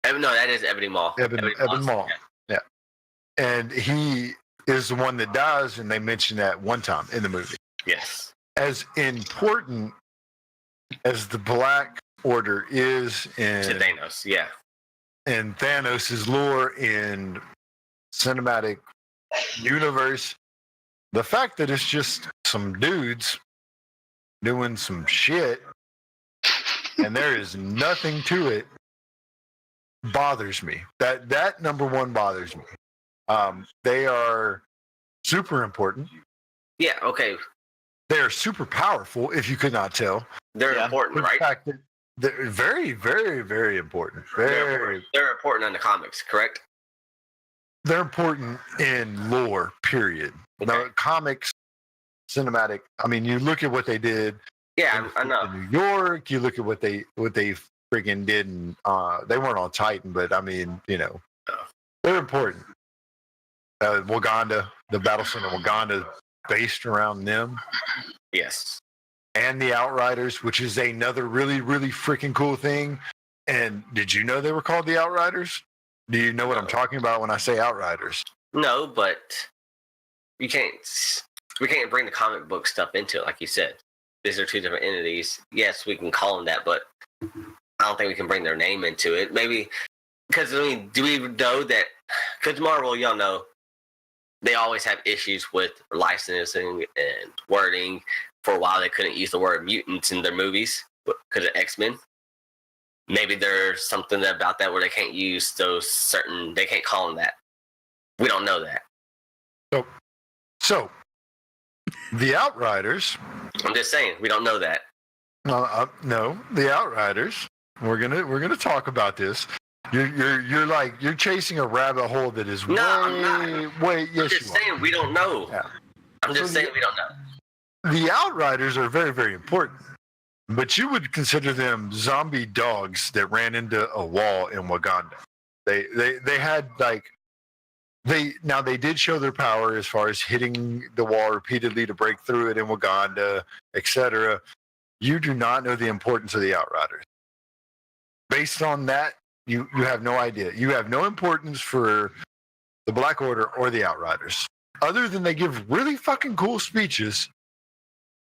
No, that is Ebony Maw. Eben Maul. Yeah. And he is the one that dies, and they mention that one time in the movie. Yes. As important as the Black Order is To in Thanos. Yeah. Thanos' lore in cinematic universe, the fact that it's just some dudes doing some shit and there is nothing to it bothers me. That number one bothers me. They are super important. Yeah. Okay. They are super powerful, if you could not tell. They're Yeah. important, The right? fact that they're very, very, very important. They're important in the comics, correct? They're important in lore, period. Okay. Now, comics, cinematic. I mean, you look at what they did Yeah, I know. in New York. You look at what they freaking did, and they weren't on Titan, but I mean, they're important. Wakanda, the Battle Center, Wakanda, based around them, Yes. and the Outriders, which is another really, really freaking cool thing. And did you know they were called the Outriders? Do you know what I'm talking about when I say Outriders? No, but we can't bring the comic book stuff into it, like you said. These are two different entities. Yes, we can call them that, but I don't think we can bring their name into it. Maybe because do we know that? Because Marvel, y'all know, they always have issues with licensing and wording. For a while, they couldn't use the word mutants in their movies because of X-Men. Maybe there's something about that where they can't use they can't call them that. We don't know that. So the Outriders. I'm just saying, we don't know that. No, the Outriders. We're gonna talk about this. You're chasing a rabbit hole that is No, I'm not. way. I'm Yes, just you saying, we don't know. Yeah. I'm just saying, we don't know. are. The Outriders are very, very important, but you would consider them zombie dogs that ran into a wall in Wakanda. They had they did show their power as far as hitting the wall repeatedly to break through it in Wakanda, etc. You do not know the importance of the Outriders. Based on that, you have no idea. You have no importance for the Black Order or the Outriders, other than they give really fucking cool speeches,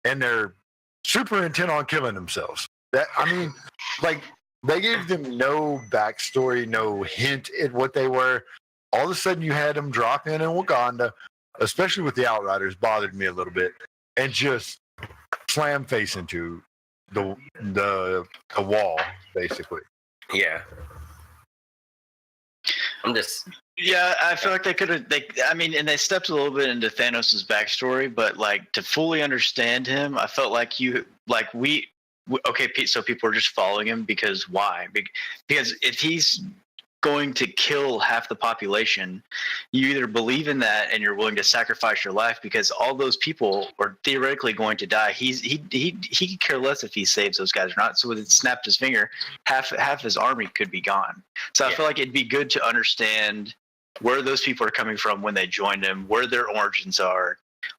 and they're super intent on killing themselves. They gave them no backstory, no hint at what they were. All of a sudden, you had them drop in Wakanda, especially with the Outriders, bothered me a little bit, and just slam face into the wall, basically. Yeah. I'm just. Yeah, I feel like they could have. And they stepped a little bit into Thanos' backstory, but like to fully understand him, I felt like okay, Pete. So people are just following him because why? Because if he's going to kill half the population, you either believe in that and you're willing to sacrifice your life because all those people are theoretically going to die. He could care less if he saves those guys or not. So with it snapped his finger, half his army could be gone. So I feel like it'd be good to understand where those people are coming from when they joined him, where their origins are,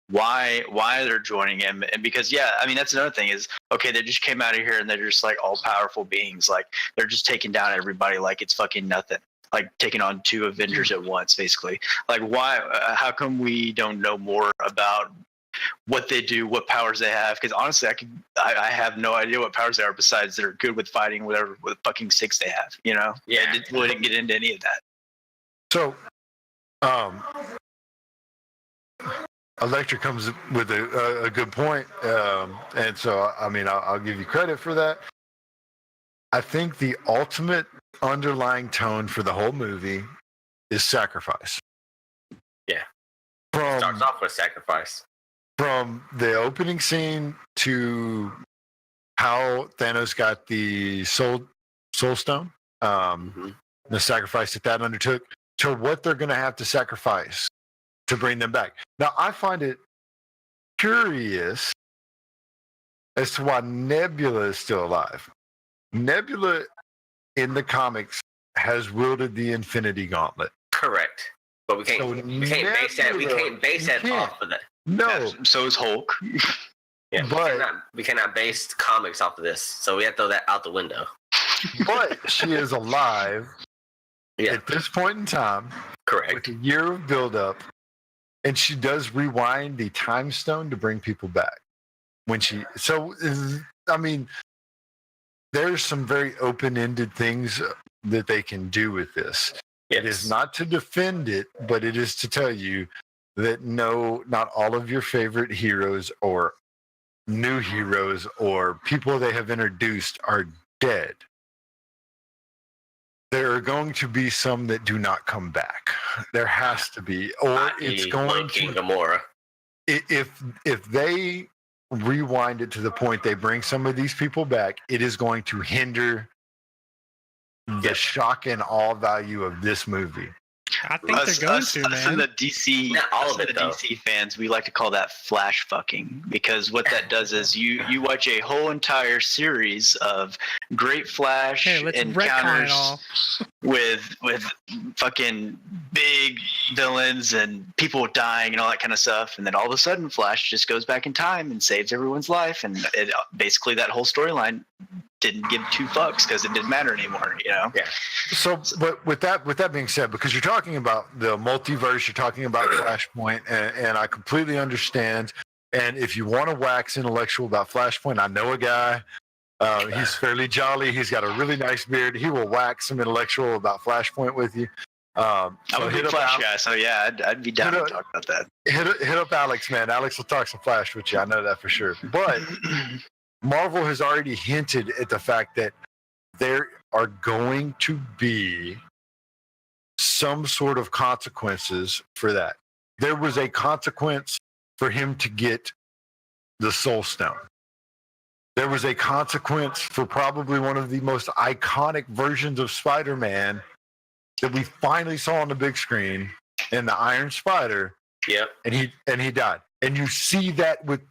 why they're joining him. And because that's another thing is, okay, they just came out of here and they're just like all powerful beings, like they're just taking down everybody like it's fucking nothing, like taking on 2 Avengers at once, basically. Like why how come we don't know more about what they do, what powers they have? Because honestly, I have no idea what powers they are besides they're good with fighting whatever with fucking sticks they have, I didn't get into any of that. So Electra comes with a good point, and so I'll give you credit for that. I think the ultimate underlying tone for the whole movie is sacrifice. Yeah. From Starts off with sacrifice. From the opening scene to how Thanos got the Soul Stone, the sacrifice that undertook, to what they're going to have to sacrifice to bring them back. Now, I find it curious as to why Nebula is still alive. Nebula in the comics has wielded the Infinity Gauntlet. Correct. But we can't base that off of that. No. So is Hulk. Yeah, but we cannot base comics off of this, so we have to throw that out the window. But she is alive at this point in time. Correct. With a year of buildup, and she does rewind the time stone to bring people back. I mean, there's some very open-ended things that they can do with this. Yes. It is not to defend it, but it is to tell you that no, not all of your favorite heroes or new heroes or people they have introduced are dead. There are going to be some that do not come back. There has to be, or it's going to. Gamora. If they rewind it to the point they bring some of these people back, it is going to hinder the shock and awe value of this movie. I think they're going to, man. And the DC, not all of it, the DC fans, we like to call that flash fucking, because what that does is you watch a whole entire series of great Flash encounters with fucking big villains and people dying and all that kind of stuff, and then all of a sudden Flash just goes back in time and saves everyone's life, and basically that whole storyline didn't give two fucks because it didn't matter anymore, you know? Yeah. So, but with that being said, because you're talking about the multiverse, you're talking about Flashpoint, and I completely understand. And if you want to wax intellectual about Flashpoint, I know a guy. He's fairly jolly. He's got a really nice beard. He will wax some intellectual about Flashpoint with you. I'm a big Flash guy, so yeah, I'd be down to talk about that. Hit up Alex, man. Alex will talk some Flash with you. I know that for sure. But Marvel has already hinted at the fact that there are going to be some sort of consequences for that. There was a consequence for him to get the Soul Stone. There was a consequence for probably one of the most iconic versions of Spider-Man that we finally saw on the big screen in the Iron Spider. Yep. And he died. And you see that with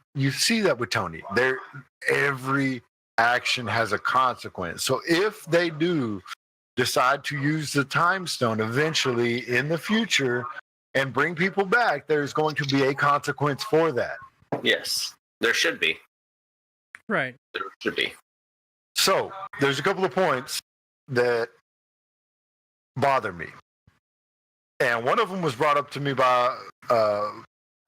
Tony. Every action has a consequence. So if they do decide to use the time stone eventually in the future and bring people back, there's going to be a consequence for that. Yes, there should be. Right. There should be. So there's a couple of points that bother me. And one of them was brought up to me by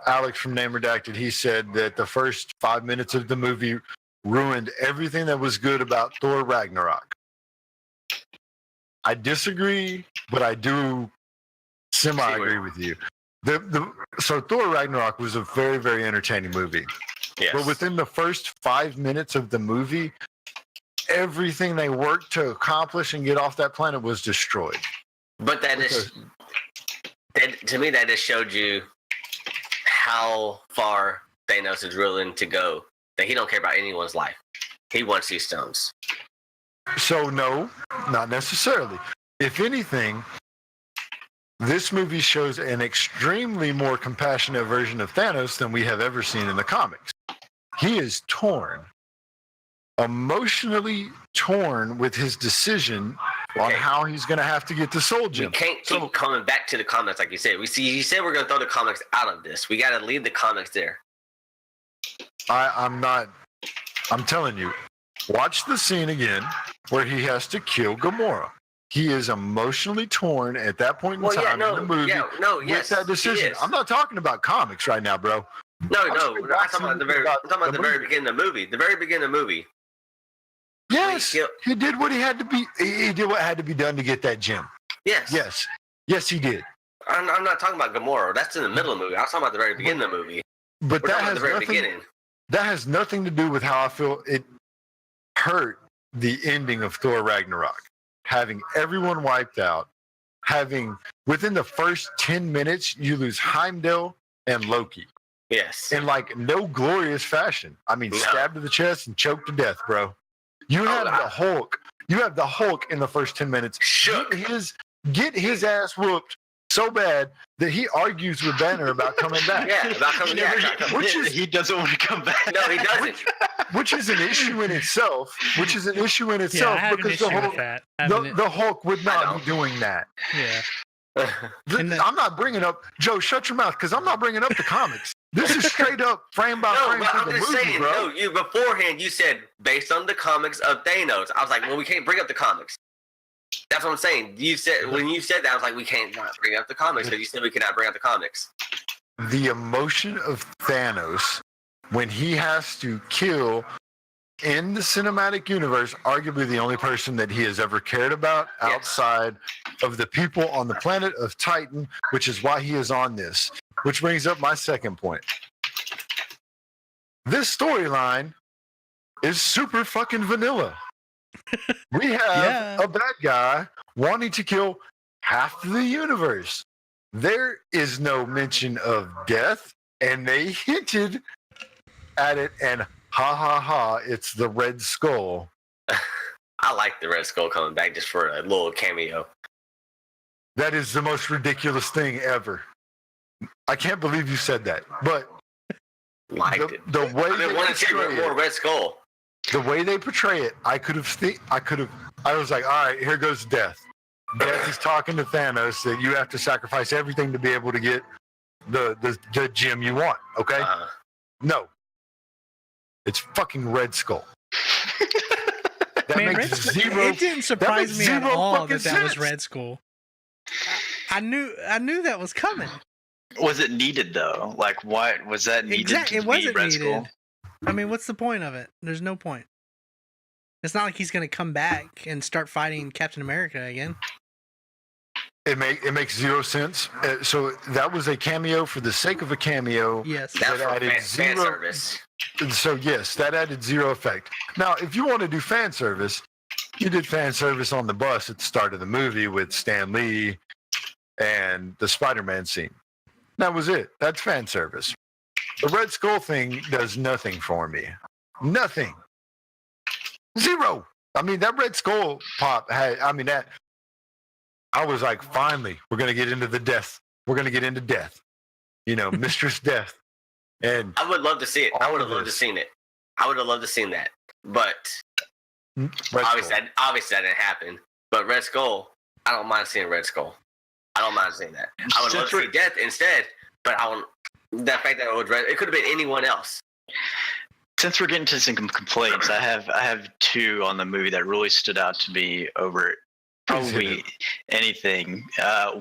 Alex from Name Redacted. He said that the first 5 minutes of the movie ruined everything that was good about Thor Ragnarok. I disagree, but I do semi-agree with you. So Thor Ragnarok was a very, very entertaining movie. Yes. But within the first 5 minutes of the movie, everything they worked to accomplish and get off that planet was destroyed. But to me, that just showed you how far Thanos is willing to go. That he don't care about anyone's life. He wants these stones. So no, not necessarily. If anything, this movie shows an extremely more compassionate version of Thanos than we have ever seen in the comics. He is torn, emotionally torn with his decision on how he's going to have to get the Soul Gem. We can't keep coming back to the comics like you said. You said we're going to throw the comics out of this. We got to leave the comics there. I'm telling you, watch the scene again where he has to kill Gamora. He is emotionally torn at that point in time in the movie with that decision. I'm not talking about comics right now, bro. I'm talking about the very beginning of the movie. The very beginning of the movie. Yes, he did what he had to be. He did what had to be done to get that gem. Yes, he did. I'm not talking about Gamora. That's in the middle of the movie. I was talking about the very beginning of the movie. But that has nothing to do with how I feel. It hurt the ending of Thor Ragnarok, having everyone wiped out, having within the first 10 minutes, you lose Heimdall and Loki Yes. in like no glorious fashion. I mean, No. stabbed to the chest and choked to death, bro. You have the Hulk. You have the Hulk in the first 10 minutes. Shook. Get his ass whooped so bad that he argues with Banner about coming back. Yeah, about coming back. He doesn't want to come back. No, he doesn't. Which is an issue in itself. Yeah, I have an issue with that. The Hulk would not be doing that. Yeah. I'm not bringing up Joe. Shut your mouth, because I'm not bringing up the comics. This is straight up frame by No, frame but for I'm the just movie, saying. bro. No, you beforehand you said based on the comics of Thanos. I was like, well, we can't bring up the comics. That's what I'm saying. You said when you said that, I was like, we can't not bring up the comics because you said we cannot bring up the comics. The emotion of Thanos when he has to kill in the cinematic universe, arguably the only person that he has ever cared about outside of the people on the planet of Titan, which is why he is on this. Which brings up my second point. This storyline is super fucking vanilla. We have a bad guy wanting to kill half the universe. There is no mention of death, and they hinted at it, and ha ha ha, it's the Red Skull. I like the Red Skull coming back just for a little cameo. That is the most ridiculous thing ever. I can't believe you said that, but Liked it. the way I they want to see portray more it, Red Skull. the way they portray it, I was like, all right, here goes death. Death is talking to Thanos that you have to sacrifice everything to be able to get the gem you want. Okay, no, it's fucking Red Skull. That Man, makes Red Skull, zero. it didn't surprise me at zero all fucking that was sense. Red Skull. I knew that was coming. Was it needed though? Like, why was that needed? Exactly, To it wasn't be Red needed. Skull? I mean, what's the point of it? There's no point. It's not like he's gonna come back and start fighting Captain America again. It makes zero sense. So that was a cameo for the sake of a cameo. Yes. That's for added fan service. So yes, that added zero effect. Now, if you want to do fan service, you did fan service on the bus at the start of the movie with Stan Lee and the Spider-Man scene. That was it. That's fan service. The Red Skull thing does nothing for me. Nothing. Zero. I mean, that Red Skull pop had, I was like, finally, we're going to get into the death. We're going to get into death. You know, Mistress Death. And I would love to see it. I would have loved to seen it. I would have loved to seen that. But obviously that didn't happen. But Red Skull, I don't mind seeing Red Skull. I don't mind seeing that. I would love to see Death instead. But the fact that it could have been anyone else. Since we're getting to some complaints, I have two on the movie that really stood out to me over probably anything.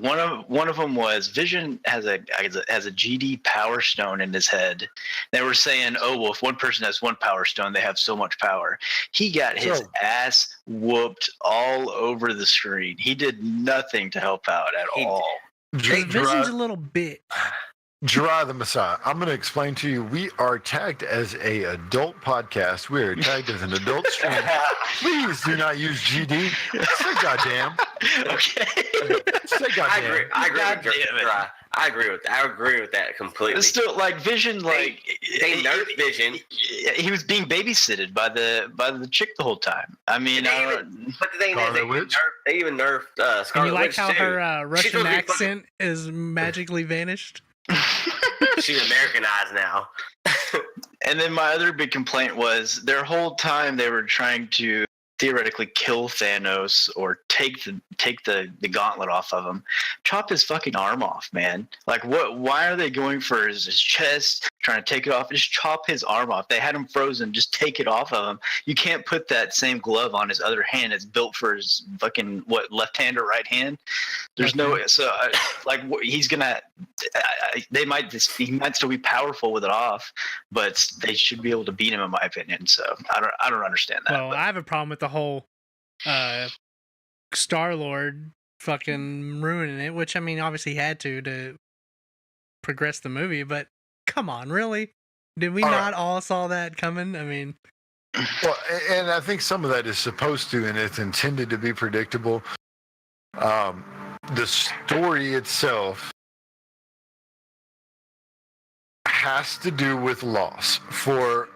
One of them was Vision has a GD Power Stone in his head. They were saying, oh well, if one person has one Power Stone, they have so much power. He got his ass whooped all over the screen. He did nothing to help out at all. Vision's a little bit. Jiraiya the Messiah. I'm going to explain to you. We are tagged as a adult podcast. We are tagged as an adult stream. Please do not use GD. Say goddamn. Okay. Say goddamn. I agree with that. I agree with that completely. It's still like Vision, they nerfed Vision. He was being babysitted by the chick the whole time. I mean, but the thing is, they even nerfed Scarlet Witch. And you like how too. her Russian accent is magically vanished? She's Americanized now. And then my other big complaint was their whole time they were trying to theoretically kill Thanos or take the gauntlet off of him, chop his fucking arm off, man. Like, what? Why are they going for his chest, trying to take it off? Just chop his arm off. They had him frozen. Just take it off of him. You can't put that same glove on his other hand. It's built for his fucking left hand or right hand. There's no he's gonna. He might still be powerful with it off, but they should be able to beat him, in my opinion. So I don't understand that. Well, I have a problem with the whole Star-Lord fucking ruining it, which I mean, obviously he had to progress the movie, but come on, really? Did we not all saw that coming? I mean, Well, and I think some of that is supposed to, and it's intended to be predictable. The story itself has to do with loss. For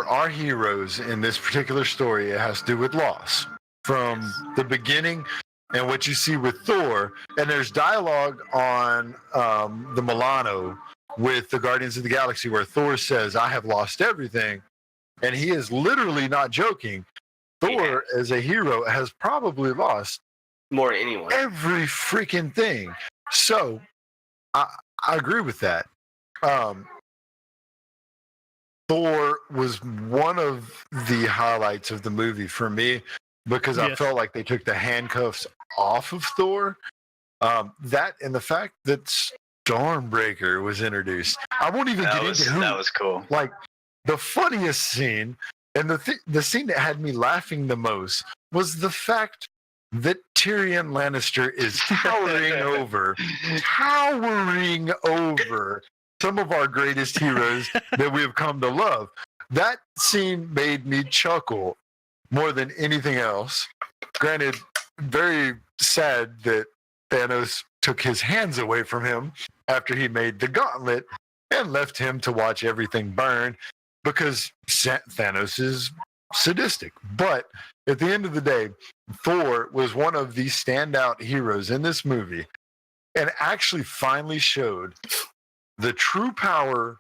our heroes in this particular story, it has to do with loss from the beginning. And what you see with Thor, and there's dialogue on the Milano with the Guardians of the Galaxy where Thor says, "I have lost everything," and he is literally not joking. Thor, as a hero, has probably lost more than anyone. Every freaking thing. So I agree with that. Thor was one of the highlights of the movie for me because I felt like they took the handcuffs off of Thor. That and the fact that Stormbreaker was introduced. I won't even get into who. That was cool. Like the funniest scene and the scene that had me laughing the most was the fact that Tyrion Lannister is towering over some of our greatest heroes that we have come to love. That scene made me chuckle more than anything else. Granted, very sad that Thanos took his hands away from him after he made the gauntlet and left him to watch everything burn because Thanos is sadistic. But at the end of the day, Thor was one of the standout heroes in this movie and actually finally showed the true power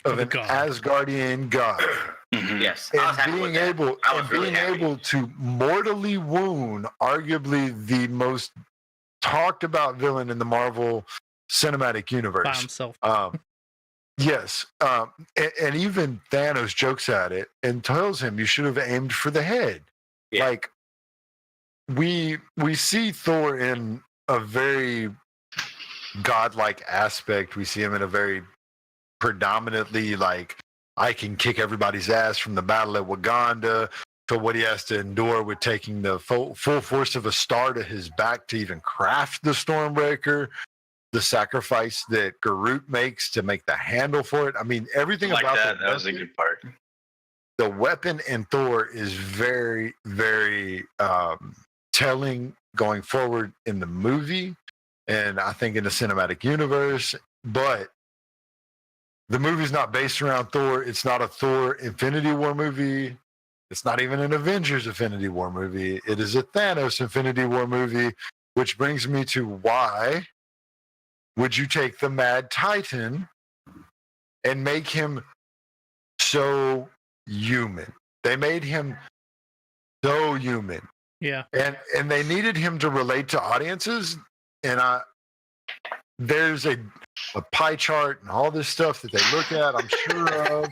of an Asgardian god. Yes, and being able to mortally wound arguably the most talked about villain in the Marvel Cinematic Universe by himself. Yes, and even Thanos jokes at it and tells him you should have aimed for the head. Yeah. Like we see Thor in a very godlike aspect. We see him in a very predominantly like I can kick everybody's ass from the battle at Wakanda to what he has to endure with taking the full force of a star to his back to even craft the Stormbreaker, the sacrifice that Garut makes to make the handle for it. I mean, everything like about that was a good part. The weapon in Thor is very, very telling going forward in the movie, and I think in the cinematic universe. But the movie's not based around Thor. It's not a Thor Infinity War movie. It's not even an Avengers Infinity War movie. It is a Thanos Infinity War movie, which brings me to why would you take the Mad Titan and make him so human? They made him so human. Yeah. And they needed him to relate to audiences. And there's a pie chart and all this stuff that they look at, I'm sure of,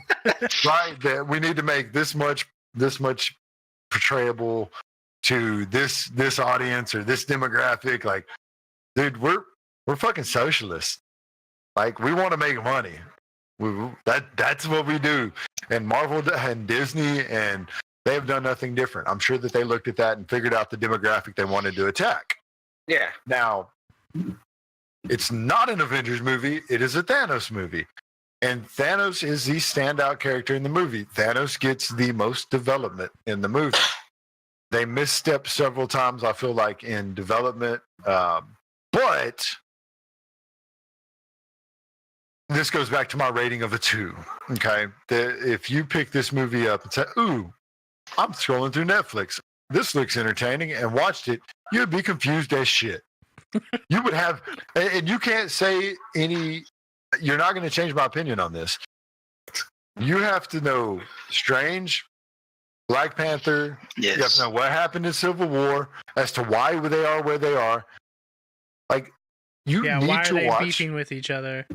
right? That we need to make this much portrayable to this audience or this demographic. Like, dude, we're fucking socialists. Like, we want to make money. That's what we do. And Marvel and Disney, and they have done nothing different. I'm sure that they looked at that and figured out the demographic they wanted to attack. Yeah. Now, it's not an Avengers movie. It is a Thanos movie. And Thanos is the standout character in the movie. Thanos gets the most development in the movie. They misstep several times, I feel like, in development. But this goes back to my rating of a 2. Okay. If you pick this movie up and say, ooh, I'm scrolling through Netflix, this looks entertaining, and watched it, you'd be confused as shit. You would have, and you can't say you're not going to change my opinion on this. You have to know Strange, Black Panther. Yes. You have to know what happened in Civil War as to why they are where they are. Like, you need why are to they watch. beefing with each other?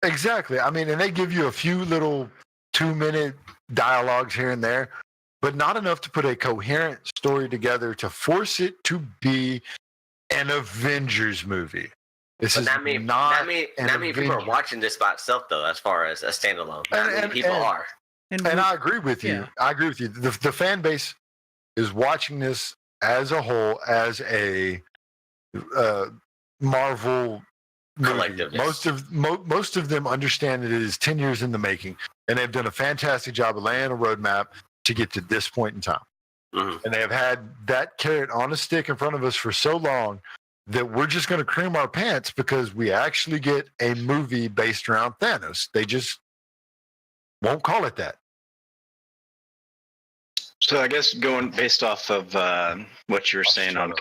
Exactly. I mean, and they give you a few little 2-minute dialogues here and there, but not enough to put a coherent story together to force it to be an Avengers movie. This is not many people are watching this by itself, though, as far as a standalone. Not many people are. And I agree with you. Yeah. I agree with you. The fan base is watching this as a whole, as a Marvel movie. Most of them understand that it is 10 years in the making, and they've done a fantastic job of laying a roadmap to get to this point in time. Mhm. And they have had that carrot on a stick in front of us for so long that we're just going to cream our pants because we actually get a movie based around Thanos. They just won't call it that. So I guess going based off of what you were saying on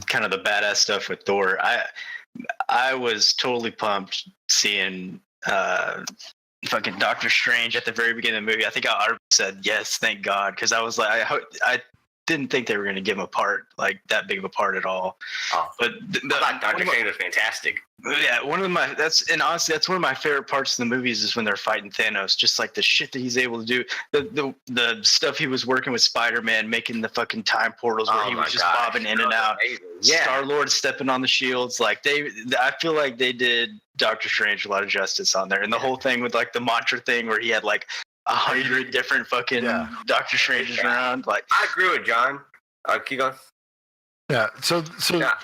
kind of the badass stuff with Thor, I was totally pumped seeing fucking Doctor Strange at the very beginning of the movie. I think I already said yes, thank God, because I was like, I didn't think they were going to give him a part, like that big of a part at all. Oh, but I thought Doctor Strange was fantastic. Yeah, honestly that's one of my favorite parts of the movies is when they're fighting Thanos. Just like the shit that he's able to do, the stuff he was working with Spider-Man, making the fucking time portals where he was just bobbing in and out. Yeah. Star-Lord stepping on the shields, like I feel like they did Doctor Strange a lot of justice on there, and the whole thing with like the mantra thing where he had like 100 different fucking Doctor Stranges around. Like I agree with John. Keep going. Yeah. So Yeah.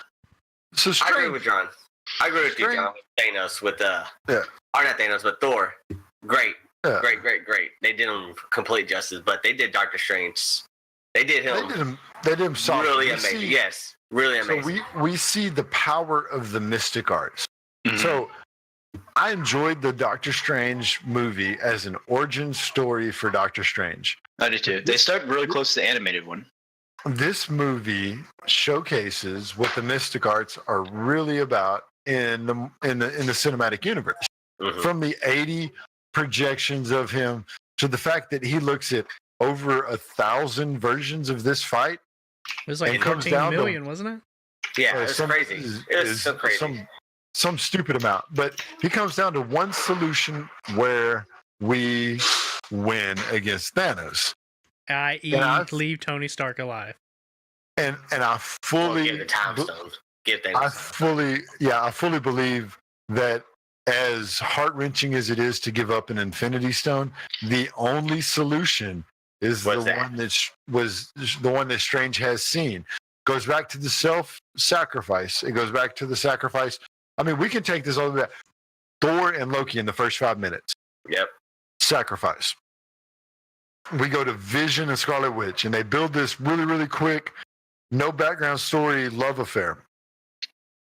Strange, I agree with John. I agree with you, John. Thanos with or not Thanos, but Thor. Great. Yeah. Great. They did him complete justice, but they did Doctor Strange. They did him. They did him solid. Really amazing. Yes, really amazing. So we see the power of the mystic arts. Mhm. So I enjoyed the Doctor Strange movie as an origin story for Doctor Strange. I did too. They stuck really close to the animated one. This movie showcases what the mystic arts are really about in the cinematic universe. Mhm. From the 80 projections of him to the fact that he looks at over 1,000 versions of this fight. It was like and comes 14 down to- million, wasn't it? Yeah, it's crazy. It's so crazy. Some stupid amount, but he comes down to one solution where we win against Thanos. I.e., leave Tony Stark alive. And I fully Give the time stone. Give Thanos. I fully believe that as heart-wrenching as it is to give up an Infinity Stone, the only solution is one that Strange has seen. Goes back to the self-sacrifice. It goes back to the sacrifice. I mean, we can take this all the way back. Thor and Loki in the first 5 minutes. Yep. Sacrifice. We go to Vision and Scarlet Witch, and they build this really, really quick, no background story love affair.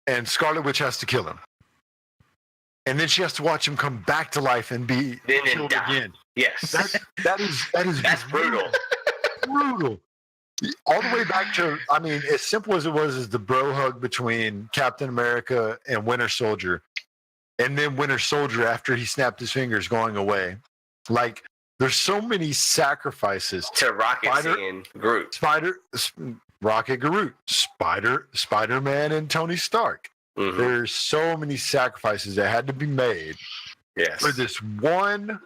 And Scarlet Witch has to kill him. And then she has to watch him come back to life and be killed again. Yes. That is That's brutal. Brutal. All the way back to, I mean, as simple as it was as the bro hug between Captain America and Winter Soldier, and then Winter Soldier after he snapped his fingers going away. Like, there's so many sacrifices. To Rocket seeing Groot. Rocket Groot, Spider-Man and Tony Stark. Mm-hmm. There's so many sacrifices that had to be made for this one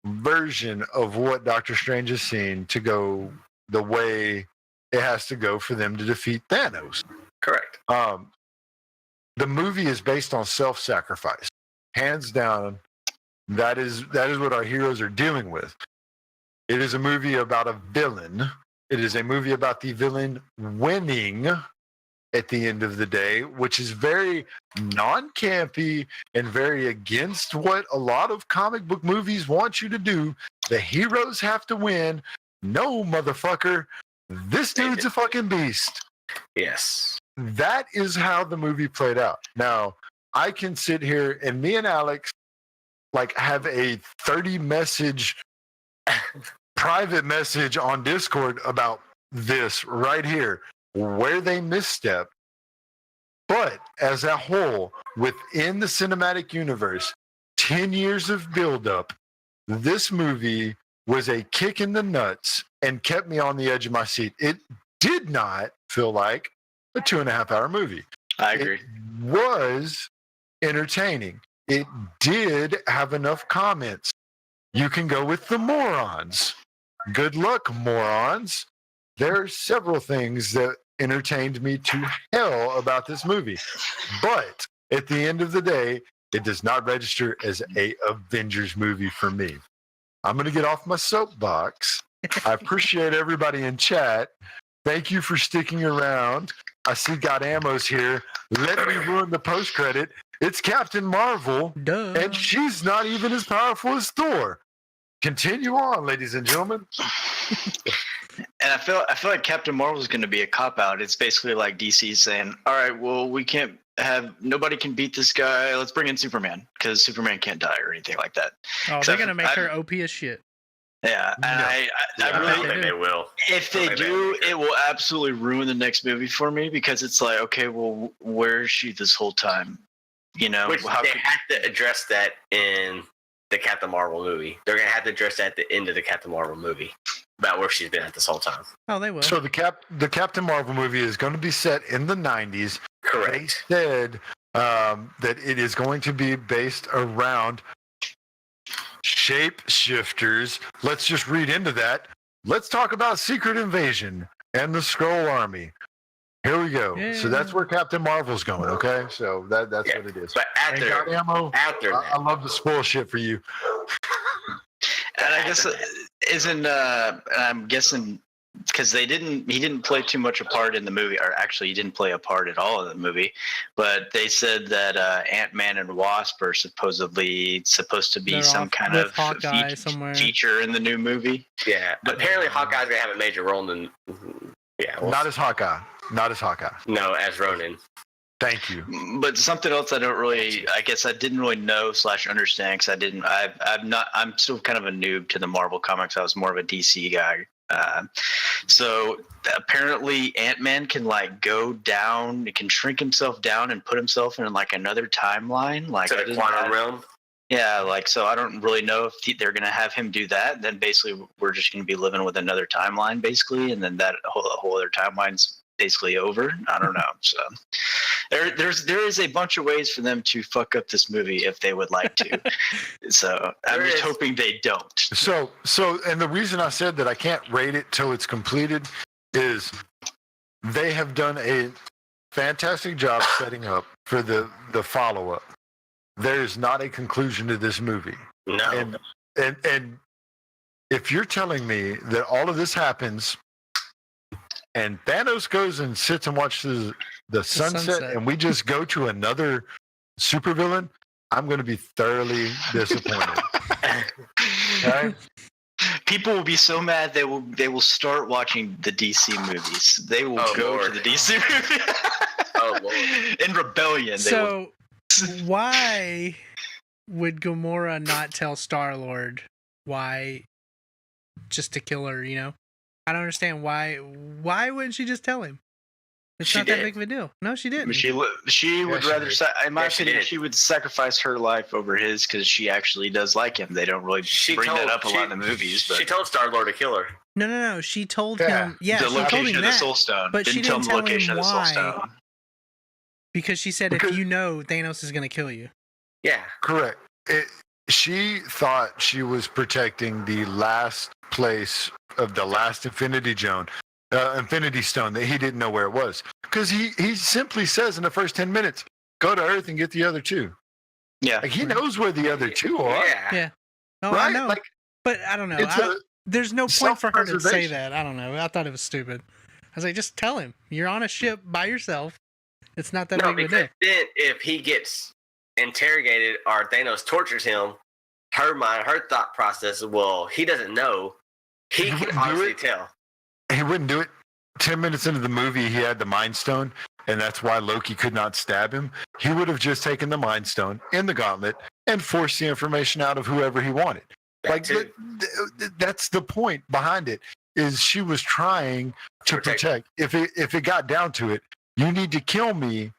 version of what Doctor Strange has seen to go the way it has to go for them to defeat Thanos. Correct. The movie is based on self-sacrifice. Hands down, that is what our heroes are dealing with. It is a movie about a villain. It is a movie about the villain winning at the end of the day, which is very non-campy and very against what a lot of comic book movies want you to do. The heroes have to win. No, motherfucker. This dude's a fucking beast. Yes. That is how the movie played out. Now, I can sit here and me and Alex like have a 30 message private message on Discord about this right here, where they misstep. But as a whole, within the cinematic universe, 10 years of buildup, this movie was a kick in the nuts and kept me on the edge of my seat. It did not feel like a 2.5-hour movie. I agree. It was entertaining. It did have enough comments. You can go with the morons. Good luck, morons. There are several things that entertained me to hell about this movie. But at the end of the day, it does not register as a Avengers movie for me. I'm going to get off my soapbox. I appreciate everybody in chat. Thank you for sticking around. I see God Ammo's here. Let me ruin the post-credit. It's Captain Marvel, Duh. and she's not even as powerful as Thor. Continue on, ladies and gentlemen. And I feel like Captain Marvel is going to be a cop out. It's basically like DC saying, "All right, well, we can't have nobody can beat this guy. Let's bring in Superman because Superman can't die or anything like that." Oh, they're gonna make her OP as shit. Yeah, and No. I I really don't think they will. if they do, it will absolutely ruin the next movie for me because it's like, okay, well, where is she this whole time? You know, Which they have to address that in the Captain Marvel movie. They're gonna have to address that at the end of the Captain Marvel movie about where she's been at this whole time. Oh, they will. So the Captain Marvel movie is going to be set in the 90s. Correct. They said that it is going to be based around shapeshifters. Let's just read into that. Let's talk about Secret Invasion and the Skrull Army. Here we go. Yeah. So that's where Captain Marvel's going. Okay, so that's what it is. But Ain't got ammo. after I that, love to spoil shit for you. And I guess isn't I'm guessing because he didn't play too much a part in the movie, or actually he didn't play a part at all in the movie. But they said that Ant-Man and Wasp are supposedly supposed to be They're some off kind with of Hawkeye somewhere. feature in the new movie. yeah. But apparently Hawkeye's gonna have a major role in. Yeah. Well, Not as Hawkeye. Not as Hawkeye. no, as Ronin. Thank you. But something else I guess I didn't really know / understand because I'm still kind of a noob to the Marvel comics. I was more of a DC guy. So apparently Ant-Man can like go down, it can shrink himself down and put himself in like another timeline. Like To the quantum realm. Yeah, like so I don't really know if they're going to have him do that. Then basically we're just going to be living with another timeline basically. And then that whole other timeline's basically over. I don't know. So there is a bunch of ways for them to fuck up this movie if they would like to. So I'm just hoping they don't. So, and the reason I said that I can't rate it till it's completed is they have done a fantastic job setting up for the follow-up. There is not a conclusion to this movie. No. And if you're telling me that all of this happens and Thanos goes and sits and watches the sunset and we just go to another supervillain, I'm going to be thoroughly disappointed. Okay? People will be so mad they will start watching the DC movies. They will go Lord. to the DC movie. Oh Lord. In rebellion. So why would Gamora not tell Star-Lord why just to kill her, you know? I don't understand why wouldn't she just tell him? It's not that big of a deal. No, she didn't. She would rather, in my opinion, she would sacrifice her life over his because she actually does like him. They don't really bring that up a lot in the movies. But She told Star-Lord to kill her. No. She told him. Yeah, the she told location him of the that. Soul Stone. But she didn't tell him the tell location him of the Soul why. Stone. Because she said, if you know, Thanos is going to kill you. Yeah. Correct. She thought she was protecting the last place of the last Infinity Stone that he didn't know where it was. Because he simply says in the first 10 minutes, go to Earth and get the other two. Yeah. Like he knows where the other two are. Yeah. Oh, Right? I know. Like, But I don't know. There's no point for her to say that. I don't know. I thought it was stupid. I was like, just tell him. You're on a ship by yourself. It's not that big of a deal. Then if he gets interrogated or Thanos tortures him, her thought process is, well, he doesn't know. He can obviously tell. He wouldn't do it. 10 minutes into the movie, he had the Mind Stone, and that's why Loki could not stab him. He would have just taken the Mind Stone in the gauntlet and forced the information out of whoever he wanted. That's the point behind it, is she was trying to protect. If it got down to it, you need to kill me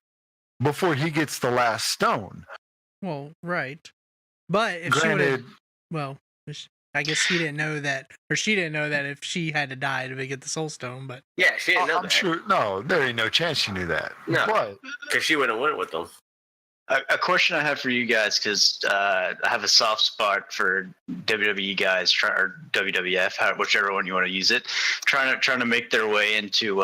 before he gets the last stone. Well, right. But if Granted, I guess he didn't know that, or she didn't know that if she had to die to get the Soul Stone. But yeah, she didn't know I'm that. sure. No, there ain't no chance she knew that. No, but because she wouldn't went with them. A question I have for you guys, because I have a soft spot for WWE guys, or WWF, whichever one you want to use it, trying to make their way into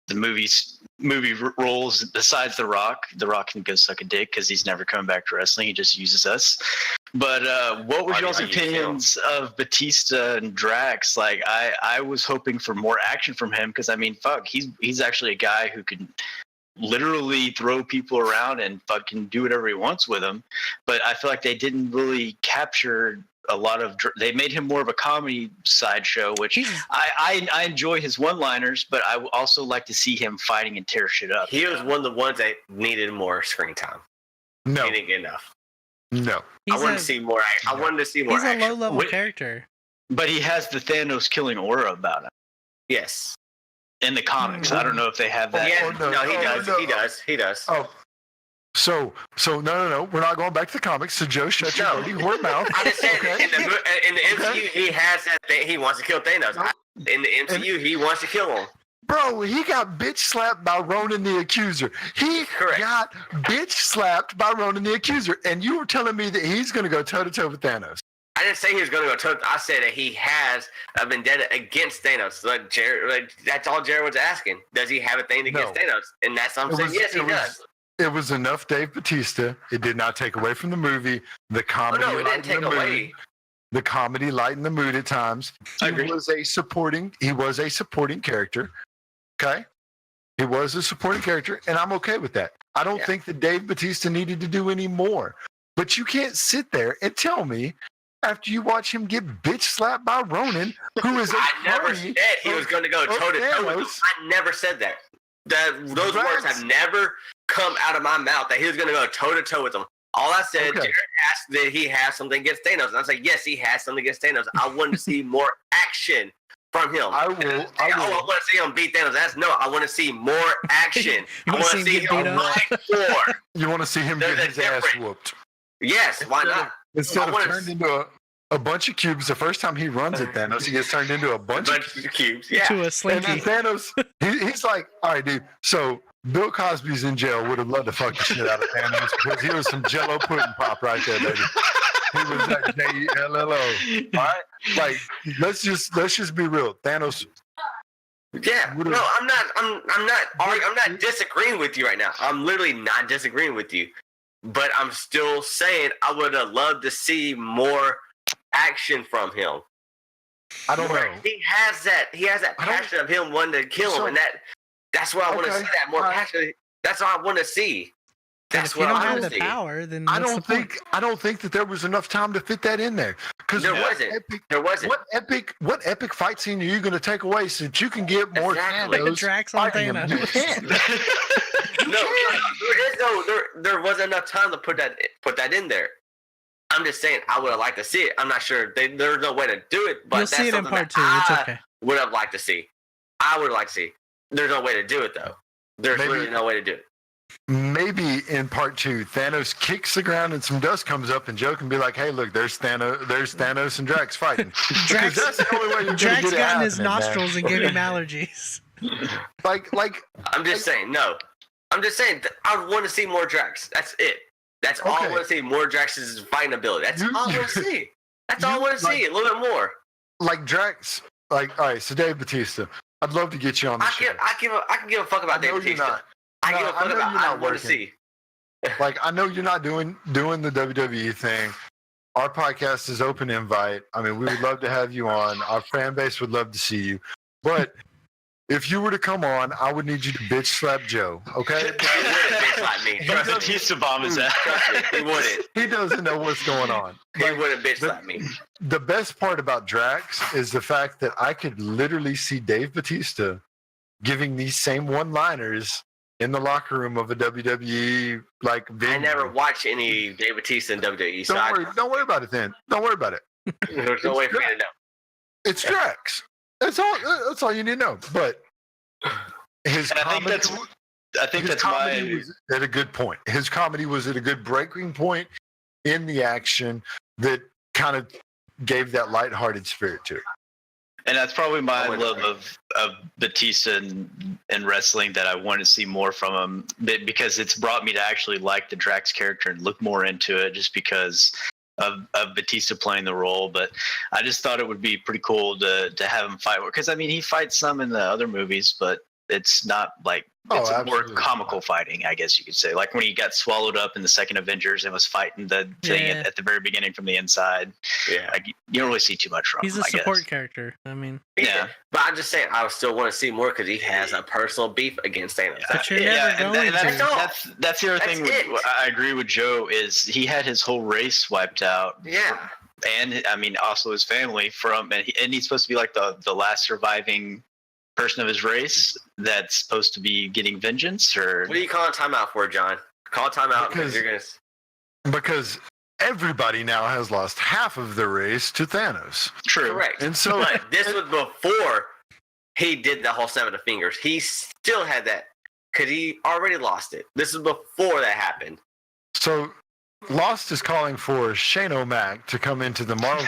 the movie roles besides The Rock. The Rock can go suck a dick because he's never coming back to wrestling. He just uses us. But what was y'all's opinions of Batista and Drax? Like, I was hoping for more action from him because, I mean, fuck, he's actually a guy who can literally throw people around and fucking do whatever he wants with them. But I feel like they didn't really capture they made him more of a comedy sideshow, which I enjoy his one-liners, but I would also like to see him fighting and tear shit up. He was one of the ones that needed more screen time. No, He didn't get enough. no. I wanted to see more. I wanted to see more. He's a action. low-level character. But he has the Thanos killing aura about him Yes. in the comics. I don't know if they have that. Yeah, no, no, he oh, does. no. He does. He does. Oh, so no. We're not going back to the comics. So Joe, shut your dirty whore mouth. I just said Okay. in the MCU he has that thing. He wants to kill Thanos. In the MCU he wants to kill him. Bro, he got bitch slapped by Ronan the Accuser. He Correct. got bitch slapped by Ronan the Accuser, and you were telling me that he's going to go toe to toe with Thanos. I didn't say he was going to go. I said that he has a vendetta against Thanos. That's all Jared was asking. Does he have a thing against Thanos? And that's what I'm saying. Yes, he does. It was enough Dave Bautista. It did not take away from the movie. The comedy. Oh, no, it didn't take away. The comedy lightened the mood at times. He was a supporting character. Okay? He was a supporting character, and I'm okay with that. I don't think that Dave Bautista needed to do any more. But you can't sit there and tell me after you watch him get bitch slapped by Ronan, who is I never said he was going to go toe to toe with him. I never said that. Those words have never come out of my mouth that he was going to go toe to toe with him. All I said, Jared asked that he has something against Thanos, and I said, yes, he has something against Thanos. I wanted to see more action from him. I want to see him beat Thanos. I want to see more action. I want to see him fight more. You want to see him get his ass whooped. Yes, why not? Instead of turned into a bunch of cubes, the first time he runs at Thanos, he gets turned into a bunch of cubes. Yeah. To a slinky. And then Thanos, he's like, all right, dude. So Bill Cosby's in jail. Would have loved to fuck the shit out of Thanos because he was some Jello pudding pop right there, baby. He was that Jello. All right, like let's just be real. Thanos. Yeah. No, I'm not disagreeing with you right now. I'm literally not disagreeing with you. But I'm still saying I would have loved to see more action from him. I don't know. He has that passion of him wanting to kill him, and that's what I want to see. That more passion. That's what I want to see. That's what I want to see. If you don't have the power, then I don't think that there was enough time to fit that in there. Because there wasn't. What epic fight scene are you going to take away so that you can get more Thanos? Drax on Thanos. You can't. There wasn't enough time to put that in there. I'm just saying I would have liked to see it. I'm not sure there's no way to do it, but you'll see it in part 2. It's okay. Would have liked to see. I would like to see. There's no way to do it though. There's really no way to do it. Maybe in part 2, Thanos kicks the ground and some dust comes up, and Joe can be like, "Hey, look, there's Thanos and Drax fighting." Because that's the only way you're Drax get it got in his nostrils and gave him allergies. Like I'm just saying, no. I'm just saying I want to see more Drax. That's it. That's all I want to see. More Drax's fighting ability. That's all I want to see. That's all I want to see. A little bit more. Like Drax. Like, all right. So Dave Bautista, I'd love to get you on the show. I can give a fuck about Dave Bautista. I give a fuck about. I want to see. Like, I know you're not doing the WWE thing. Our podcast is open invite. I mean, we would love to have you on. Our fan base would love to see you. But if you were to come on, I would need you to bitch slap Joe, okay? He wouldn't bitch slap me. Batista bomb his ass. He wouldn't. He doesn't know what's going on. He wouldn't bitch slap me. The best part about Drax is the fact that I could literally see Dave Bautista giving these same one-liners in the locker room of a WWE venue. I never watched any Dave Bautista in WWE. So don't worry about it then. Don't worry about it. There's no way for me to know. It's Drax. That's all you need to know. But his comedy, I think that's was at a good point. His comedy was at a good breaking point in the action that kind of gave that lighthearted spirit to it. And that's probably my love of Batista and wrestling, that I want to see more from him, because it's brought me to actually like the Drax character and look more into it, just because of Batista playing the role. But I just thought it would be pretty cool to have him fight, because I mean, he fights some in the other movies, but It's not like Oh, it's more absolutely. comical fighting, I guess you could say. Like when he got swallowed up in the second Avengers and was fighting the thing Yeah. at the very beginning from the inside. Yeah. Like you don't really see too much from He's him, a I guess. support character. I mean, Yeah. But I'm just saying, I still want to see more because he has a personal beef against Thanos. But you're Yeah, never and going That's to. all. that's the other That's thing. it. I agree with Joe. Is he had his whole race wiped out? Yeah. And I mean, also his family from, and he's supposed to be like the last surviving person of his race that's supposed to be getting vengeance, or What are you calling timeout for, John? Call timeout because Because- you're gonna. Because everybody now has lost half of their race to Thanos. true. Correct. And so But this was before he did the whole 7 of fingers. He still had that because he already lost it. This is before that happened. So Lost is calling for Shane O'Mac to come into the Marvel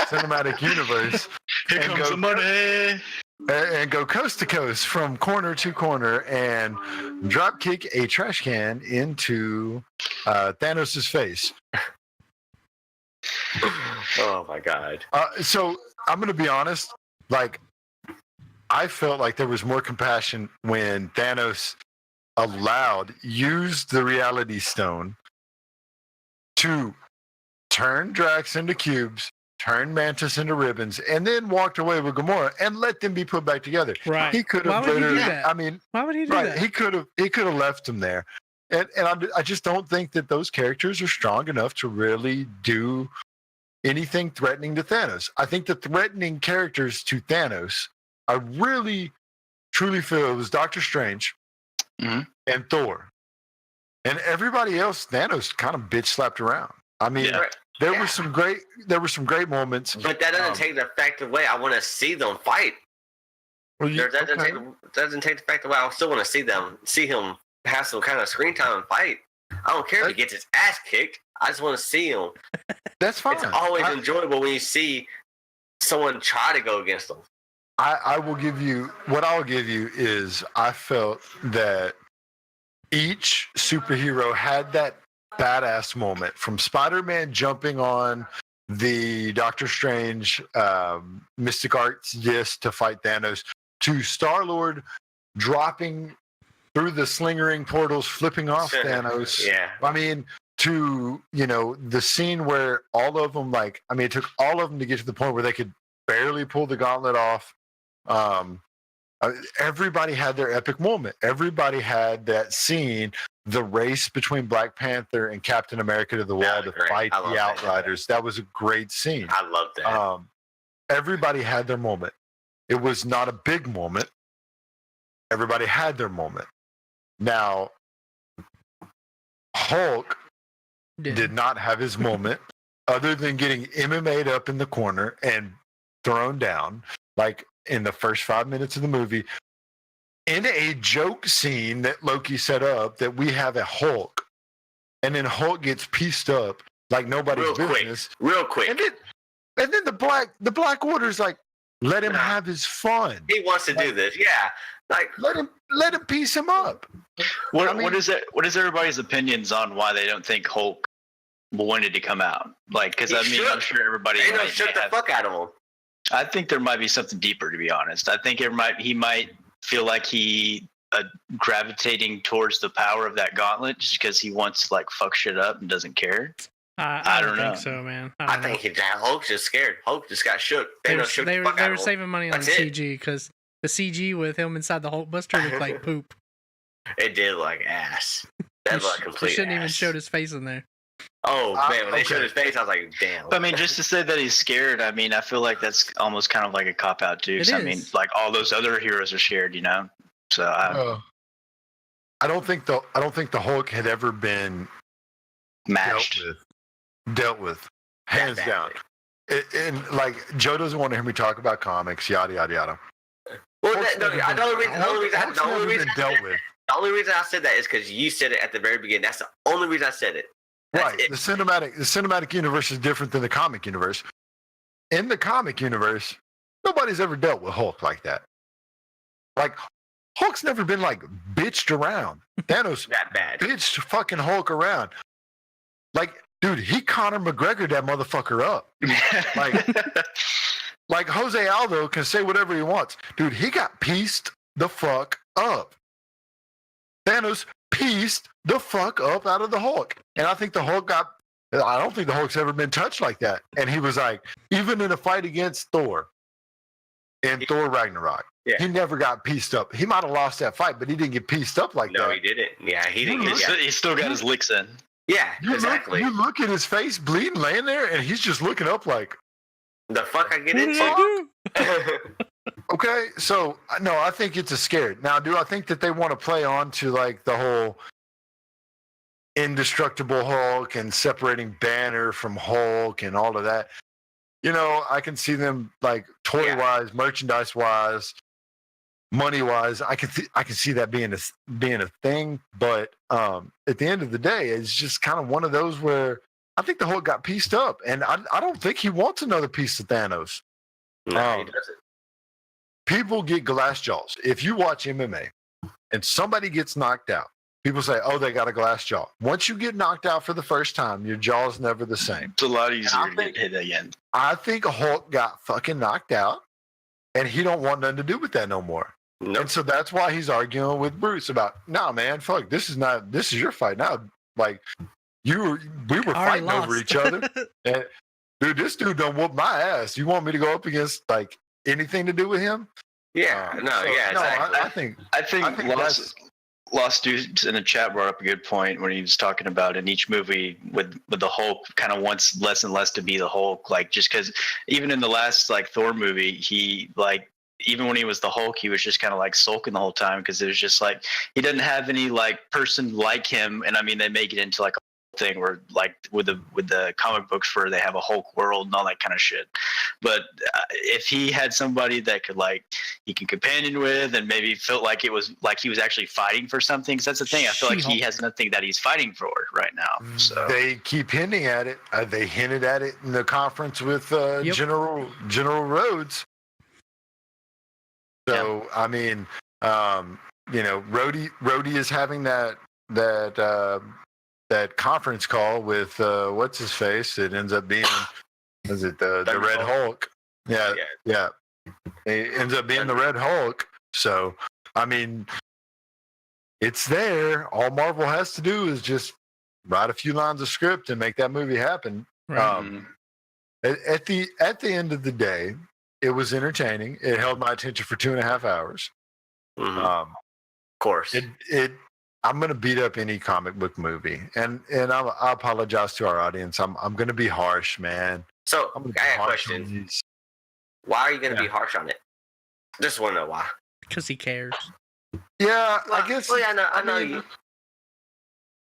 Cinematic Universe Here and comes go- the money. and go coast to coast from corner to corner and drop kick a trash can into Thanos' face. Oh my god. So I'm going to be honest. Like, I felt like there was more compassion when Thanos used the Reality Stone to turn Drax into cubes, turn Mantis into ribbons, and then walked away with Gamora and let them be put back together. Right. He could Why have would he do literally. that? I mean, Why would he do right? that? He could have left them there, and I just don't think that those characters are strong enough to really do anything threatening to Thanos. I think the threatening characters to Thanos, I really truly feel it was Doctor Strange Mhm. and Thor, and everybody else. Thanos kind of bitch slapped around. I mean, Yeah. there Yeah. were some great moments. But that doesn't take the fact away. I want to see them fight. Well, you- That okay. doesn't take the fact away. I still want to see him have some kind of screen time and fight. I don't care if he gets his ass kicked. I just want to see him. That's fine. It's always I- enjoyable when you see someone try to go against them. I will give you what I'll give you is I felt that each superhero had that badass moment from Spider-Man jumping on the Doctor Strange Mystic Arts disc to fight Thanos to Star-Lord dropping through the slingering portals, flipping off Thanos. Yeah. I mean, to, the scene where all of them, it took all of them to get to the point where they could barely pull the gauntlet off. Everybody had their epic moment. Everybody had that scene, the race between Black Panther and Captain America to the wall That to was great. fight I love the that. Outriders. That was a great scene. I love that. Everybody had their moment. It was not a big moment. Everybody had their moment. Now, Hulk Yeah. did not have his moment other than getting MMA'd up in the corner and thrown down like in the first 5 minutes of the movie in a joke scene that Loki set up that we have a Hulk and then Hulk gets pieced up like nobody's Real quick. business. Real quick. And then the Black Order's like, let him have his fun. He wants to do this. Yeah. Like, Let him piece him up. What is everybody's opinions on why they don't think Hulk wanted to come out? Like, because He I mean, should. I'm sure everybody. they don't might shut the have- fuck out of him. I think there might be something deeper, to be honest. I think he might feel like he gravitating towards the power of that gauntlet just because he wants to like fuck shit up and doesn't care. I don't think know. so, man. I think Hulk's just scared. Hulk just got shook. they were, shook they the were, fuck they out were of him. saving money on That's the it. CG because the CG with him inside the Hulkbuster looked like poop. It did look like ass. That looked like They complete shouldn't even ass. showed his face in there. Oh man, when they showed okay. his face, I was like, damn. But I mean, just to say that he's scared, I mean, I feel like that's almost kind of like a cop out too. 'Cause It I mean, is. like all those other heroes are scared, So I don't think the Hulk had ever been matched. dealt with hands That down. badly. And like Joe doesn't want to hear me talk about comics, yada yada yada. Well, Hulk's the never been- only reason Hulk's never been dealt with. The only reason I said that is because you said it at the very beginning. That's the only reason I said it. That's Right. it. The cinematic universe is different than the comic universe. In the comic universe, nobody's ever dealt with Hulk like that. Like Hulk's never been like bitched around. Thanos That bad. bitched fucking Hulk around. Like, dude, he Conor McGregor that motherfucker up. Like Jose Aldo can say whatever he wants. Dude, he got pieced the fuck up. Thanos pieced the fuck up out of the Hulk. And I think the Hulk I don't think the Hulk's ever been touched like that. And he was like, even in a fight against Thor in Thor Ragnarok, he never got pieced up. He might have lost that fight, but he didn't get pieced up like that. No, he didn't. Yeah, he didn't get He still got his licks in. Yeah, exactly. You look at his face bleeding, laying there, and he's just looking up like, the fuck I get into? okay, so no, I think it's a scared. Now, do I think that they want to play on to like the whole indestructible Hulk and separating Banner from Hulk and all of that? You know, I can see them like toy-wise, merchandise-wise, money-wise. I can see that being a thing. But at the end of the day, it's just kind of one of those where I think the Hulk got pieced up, and I don't think he wants another piece of Thanos. No, he doesn't. People get glass jaws. If you watch MMA and somebody gets knocked out, people say, "Oh, they got a glass jaw." Once you get knocked out for the first time, your jaw's never the same. It's a lot easier to get hit again. I think Hulk got fucking knocked out, and he don't want nothing to do with that no more. Nope. And so that's why he's arguing with Bruce about, "Nah, man, fuck, this is your fight now. Like, we were fighting over each other, and dude, this dude done whoop my ass. You want me to go up against like anything to do with him?" Yeah, exactly. I think Lost Dudes in the chat brought up a good point when he was talking about in each movie with the Hulk kind of wants less and less to be the Hulk, like just because even in the last like Thor movie, he like even when he was the Hulk, he was just kind of like sulking the whole time because it was just like he doesn't have any like person like him, and I mean they make it into like a thing where like with the comic books where they have a Hulk world and all that kind of shit. But if he had somebody that could like he can companion with and maybe felt like it was like he was actually fighting for something, because that's the thing, I feel like he has nothing that he's fighting for right now. So they keep hinting at it. They hinted at it in the conference with General Rhodes. So I mean, you know, Rhodey is having that conference call with what's his face? It ends up being is it the Red Hulk? Yeah. It ends up being the Red Hulk. So I mean, it's there. All Marvel has to do is just write a few lines of script and make that movie happen. Right. At the end of the day, it was entertaining. It held my attention for 2.5 hours. Mm-hmm. Of course. I'm going to beat up any comic book movie, and I apologize to our audience. I'm going to be harsh, man. So I got a question. Why are you going to be harsh on it? Just want to know why. Because he cares. Yeah, I guess. Well, yeah, I know you.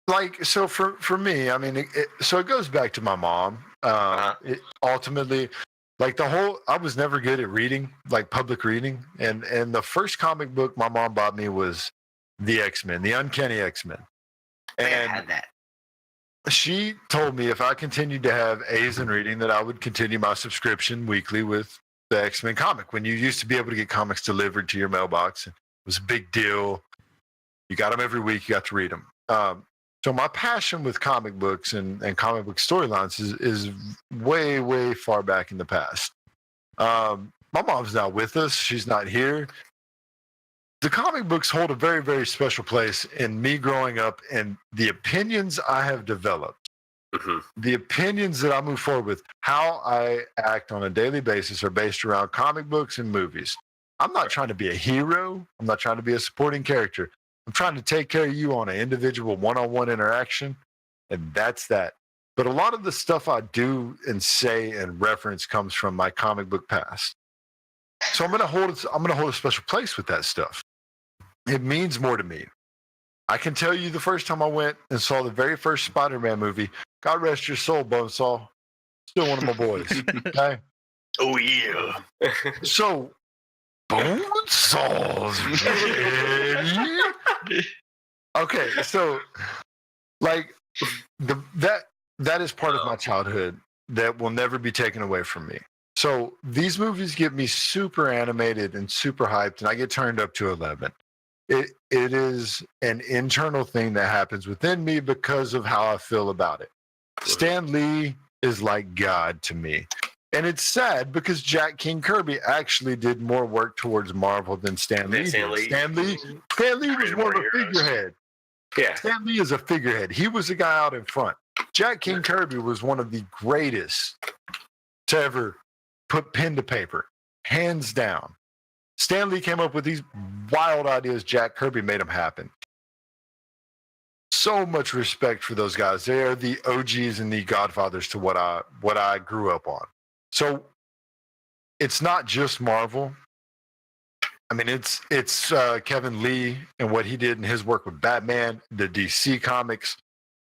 Like, so for me, I mean, it goes back to my mom. Ultimately, like I was never good at reading, like public reading, and the first comic book my mom bought me was the X-Men, the Uncanny X-Men. And I had that. She told me if I continued to have A's in reading that I would continue my subscription weekly with the X-Men comic. When you used to be able to get comics delivered to your mailbox, it was a big deal. You got them every week. You got to read them. So my passion with comic books and comic book storylines is way, way far back in the past. My mom's not with us. She's not here. The comic books hold a very, very special place in me growing up, and the opinions I have developed, the opinions that I move forward with, how I act on a daily basis are based around comic books and movies. I'm not trying to be a hero. I'm not trying to be a supporting character. I'm trying to take care of you on an individual one-on-one interaction, and that's that. But a lot of the stuff I do and say and reference comes from my comic book past. So I'm gonna hold a special place with that stuff. It means more to me. I can tell you the first time I went and saw the very first Spider-Man movie, God rest your soul, Bonesaw. Still one of my boys. Okay? Oh, yeah. So, Bonesaw's ready. Okay, so, like, that is part of my childhood that will never be taken away from me. So, these movies get me super animated and super hyped, and I get turned up to 11. It is an internal thing that happens within me because of how I feel about it. Stan Lee is like God to me. And it's sad because Jack King Kirby actually did more work towards Marvel than Stan Lee. Stan Lee was more of a figurehead. Yeah. Stan Lee is a figurehead. He was the guy out in front. Jack King Kirby was one of the greatest to ever put pen to paper, hands down. Stan Lee came up with these wild ideas. Jack Kirby made them happen. So much respect for those guys. They are the OGs and the godfathers to what I grew up on. So it's not just Marvel. I mean, it's Kevin Lee and what he did in his work with Batman, the DC comics,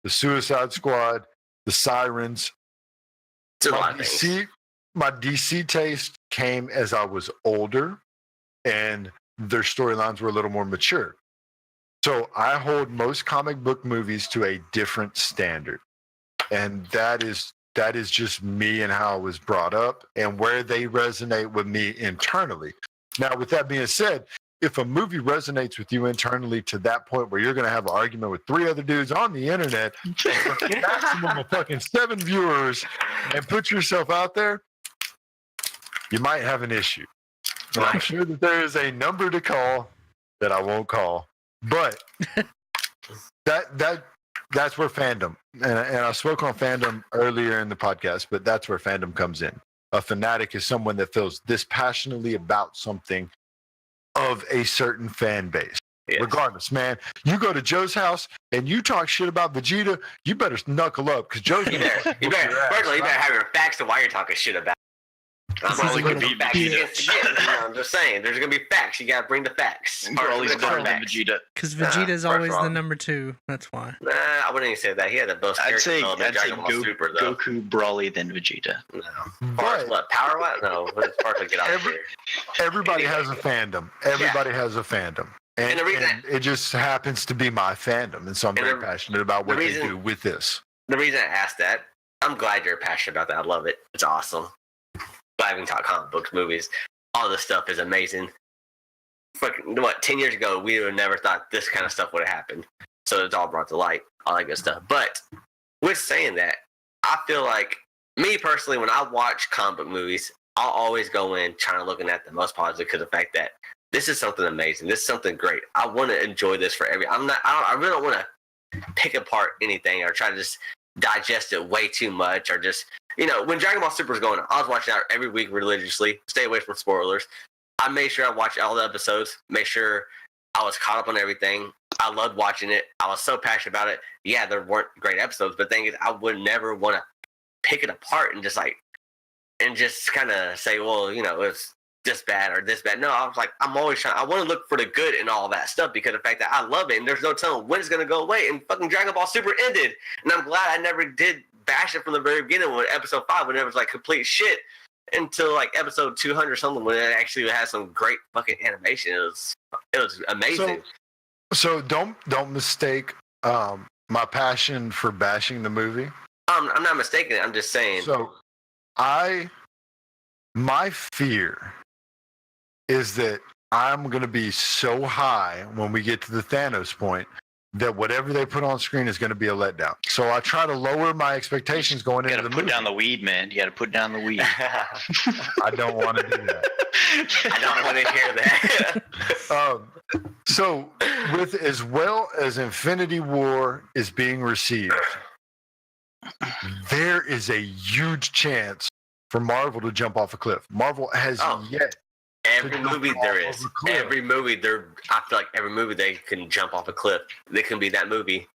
the Suicide Squad, the Sirens. My DC taste came as I was older, and their storylines were a little more mature. So I hold most comic book movies to a different standard, and that is just me and how I was brought up and where they resonate with me internally. Now, with that being said, if a movie resonates with you internally to that point where you're going to have an argument with 3 other dudes on the internet, maximum of fucking 7 viewers, and put yourself out there, you might have an issue. And I'm sure that there is a number to call that I won't call, but that's where fandom, and I spoke on fandom earlier in the podcast, but that's where fandom comes in. A fanatic is someone that feels this passionately about something of a certain fan base. Yes. Regardless, man, you go to Joe's house and you talk shit about Vegeta, you better knuckle up because Joe's you better have your facts to why you're talking shit about. I'm only going to be facts I'm just saying, there's going to be facts. You got to bring the facts. Broly's better than Vegeta. Because Vegeta's always the number 2. That's why. Nah, I wouldn't even say that. He had the most I'd say Super, though. Goku, Broly, then Vegeta. No. What? Power what? No. As far as I get out of here. Everybody has a fandom. Everybody has a fandom. And it just happens to be my fandom. And so I'm very passionate about what they do with this. The reason I asked that, I'm glad you're passionate about that. I love it. It's awesome. I haven't talked comic books, movies, all this stuff is amazing. Fucking 10 years ago, we would have never thought this kind of stuff would have happened. So it's all brought to light, all that good stuff. But with saying that, I feel like me personally, when I watch comic book movies, I'll always go in trying to looking at the most positive because of the fact that this is something amazing. This is something great. I want to enjoy this for I really don't want to pick apart anything or try to just digest it way too much or just, when Dragon Ball Super was going on, I was watching out every week religiously. Stay away from spoilers. I made sure I watched all the episodes, make sure I was caught up on everything. I loved watching it. I was so passionate about it. Yeah, there weren't great episodes, but the thing is, I would never want to pick it apart and just kind of say, well, it's this bad or this bad. No, I was like, I'm always trying. I want to look for the good in all that stuff because of the fact that I love it and there's no telling when it's going to go away. And fucking Dragon Ball Super ended. And I'm glad I never did bash it from the very beginning when episode 5, when it was like complete shit, until like episode 200 or something when it actually had some great fucking animation. It was amazing. So don't mistake my passion for bashing the movie. I'm not mistaking it. I'm just saying. So my fear is that I'm going to be so high when we get to the Thanos point that whatever they put on screen is going to be a letdown. So I try to lower my expectations going into the movie. You got to put down the weed, man. You got to put down the weed. I don't want to do that. I don't want to hear that. So with as well as Infinity War is being received, there is a huge chance for Marvel to jump off a cliff. Marvel has yet. Every movie there is. Every movie there. I feel like every movie they can jump off a cliff. They can be that movie.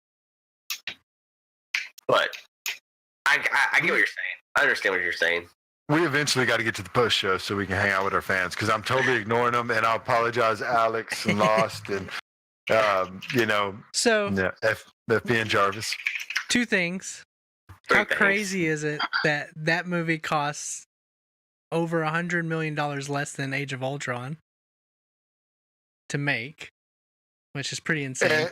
But I get what you're saying. I understand what you're saying. We eventually got to get to the post show so we can hang out with our fans because I'm totally ignoring them, and I apologize, Alex and Lost, and So FP and Jarvis. 2 things. How crazy is it that movie costs over $100 million less than Age of Ultron to make, which is pretty insane.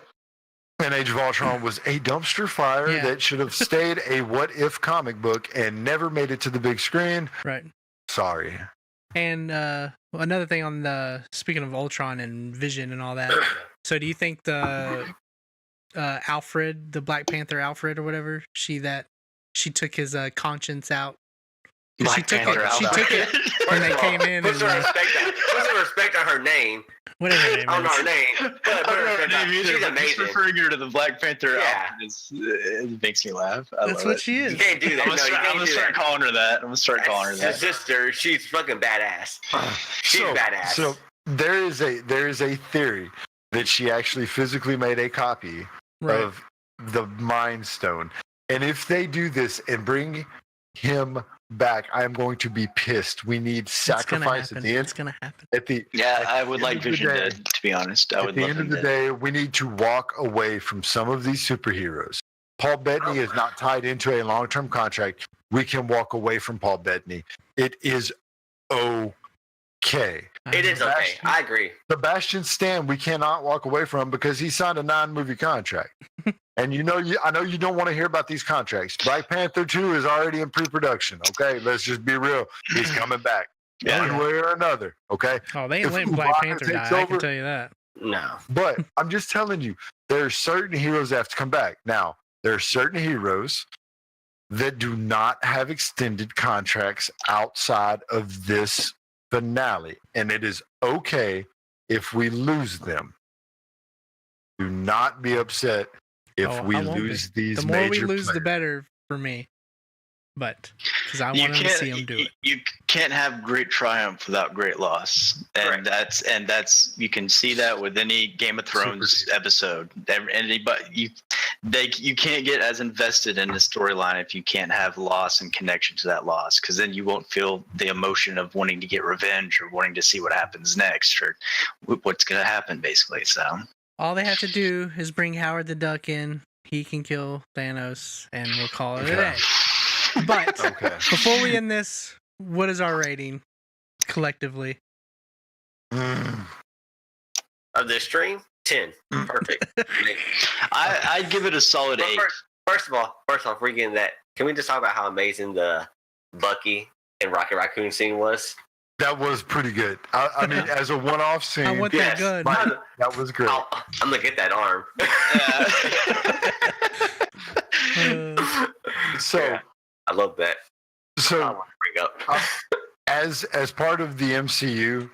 And Age of Ultron was a dumpster fire that should have stayed a what-if comic book and never made it to the big screen. Right. Sorry. And another thing on speaking of Ultron and Vision and all that, so do you think the Alfred, the Black Panther Alfred or whatever, she took his conscience out Black Panther She outfit. took it when they came in. Put some respect on her name. Whatever her name I don't know is. her name. But put her respect on- She's Just amazing. referring her to the Black Panther Yeah. outfit it makes me laugh. I That's love what it. she is. You can't do that. I'm gonna start calling her that. I'm gonna start calling her His that. sister, she's fucking badass. She's badass. So there is a theory that she actually physically made a copy Right. of the Mind Stone, and if they do this and bring him back, I am going to be pissed. We need sacrifice at the end. It's gonna happen. Yeah, I would end like of the Vision day- dead, to be honest. I At would the love end him of the dead. day, we need to walk away from some of these superheroes. Paul Bettany is not tied into a long-term contract. We can walk away from Paul Bettany. It is okay. It is okay. I agree. Sebastian Stan, we cannot walk away from because he signed a 9-movie contract. And I know you don't want to hear about these contracts. Black Panther 2 is already in pre-production. Okay, let's just be real. He's coming back one way or another. Okay, Oh, they ain't If letting Black Chewbacca Panther die. takes I over- can tell you that. No. but I'm just telling you, there are certain heroes that have to come back. Now, there are certain heroes that do not have extended contracts outside of this finale, and it is okay if we lose them. Do not be upset if Oh, we I won't be. lose these The more we major lose, the players. better for me. But because I You want them to can't see them do it. You can't have great triumph without great loss, and Correct. that's you can see that with any Game of Thrones episode. Anybody you can't get as invested in the storyline if you can't have loss and connection to that loss, because then you won't feel the emotion of wanting to get revenge or wanting to see what happens next or what's going to happen, basically. So All they have to do is bring Howard the Duck in. He can kill Thanos, and we'll call it a day. But Okay. before we end this, what is our rating collectively? Mm. Of this stream, 10. Perfect. I'd give it a solid But 8. first of all, before we get into that, can we just talk about how amazing the Bucky and Rocket Raccoon scene was? That was pretty good. I mean, as a one-off scene, I want that Yes. gun. Right. that was great. I'm gonna get that arm. So, Yeah. I love that. I so want to bring up. as part of the MCU,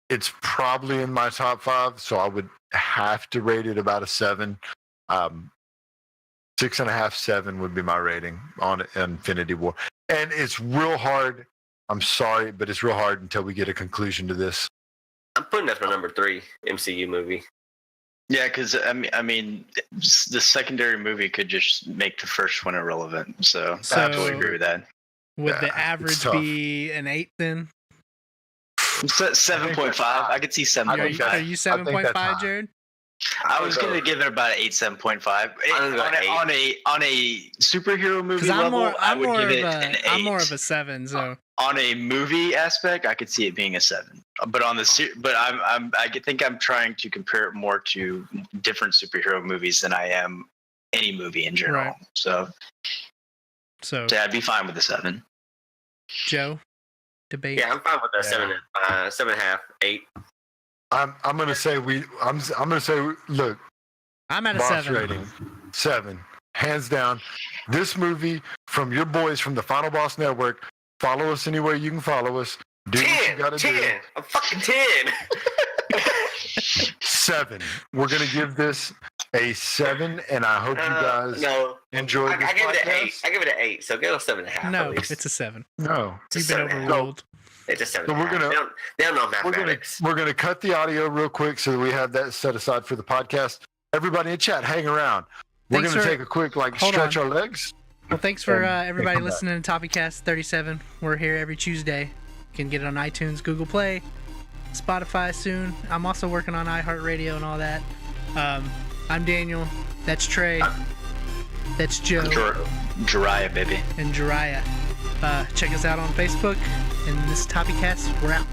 it's probably in my top 5, so I would have to rate it about a 7. 6.5, 7 would be my rating on Infinity War. And it's real hard. I'm sorry, but it's real hard until we get a conclusion to this. I'm putting that for number 3 MCU movie. Yeah, because I mean, the secondary movie could just make the first one irrelevant. So So- I totally agree with that. Would Yeah, the it's average tough. be an 8 then? 7.5. I could see Are you, 7.5. are you that's high. 7.5, Jared? I was gonna give it about 8.5. I'm gonna go On a superhero movie Because I'm level, more, I I'm would more give of it an 8. I'm more of a 7. So On a movie aspect, I could see it being a 7. But on the I think I'm trying to compare it more to different superhero movies than I am any movie in general. Right. So yeah, I'd be fine with the 7. Joe, debate. Yeah, I'm fine with that. Yeah. 7.5, 8. I'm gonna say I'm gonna say look, I'm at a boss 7. rating 7, hands down. This movie from your boys from the Final Boss Network. Follow us anywhere you can follow us. Do what you 10. gotta 10. do. I'm fucking 10. 7. We're gonna give this a 7, and I hope you guys No. enjoyed I this give it an 8. podcast. I give it an 8. So go 7.5. No, at least. it's a 7. No, It's a You've been 7.5. overruled. It's a 7. So we're gonna- They don't know mathematics. we're gonna cut the audio real quick so that we have that set aside for the podcast. Everybody in chat, hang around. We're Thanks gonna for- take a quick Hold stretch on. our legs. Well, thanks for And everybody come back. listening to TopiCast 37. We're here every Tuesday. You can get it on iTunes, Google Play, Spotify soon. I'm also working on iHeartRadio and all that. I'm Daniel. That's Trey. That's Joe. Jiraiya, baby. And Jiraiya. Check us out on Facebook. And this is TopiCast. We're out.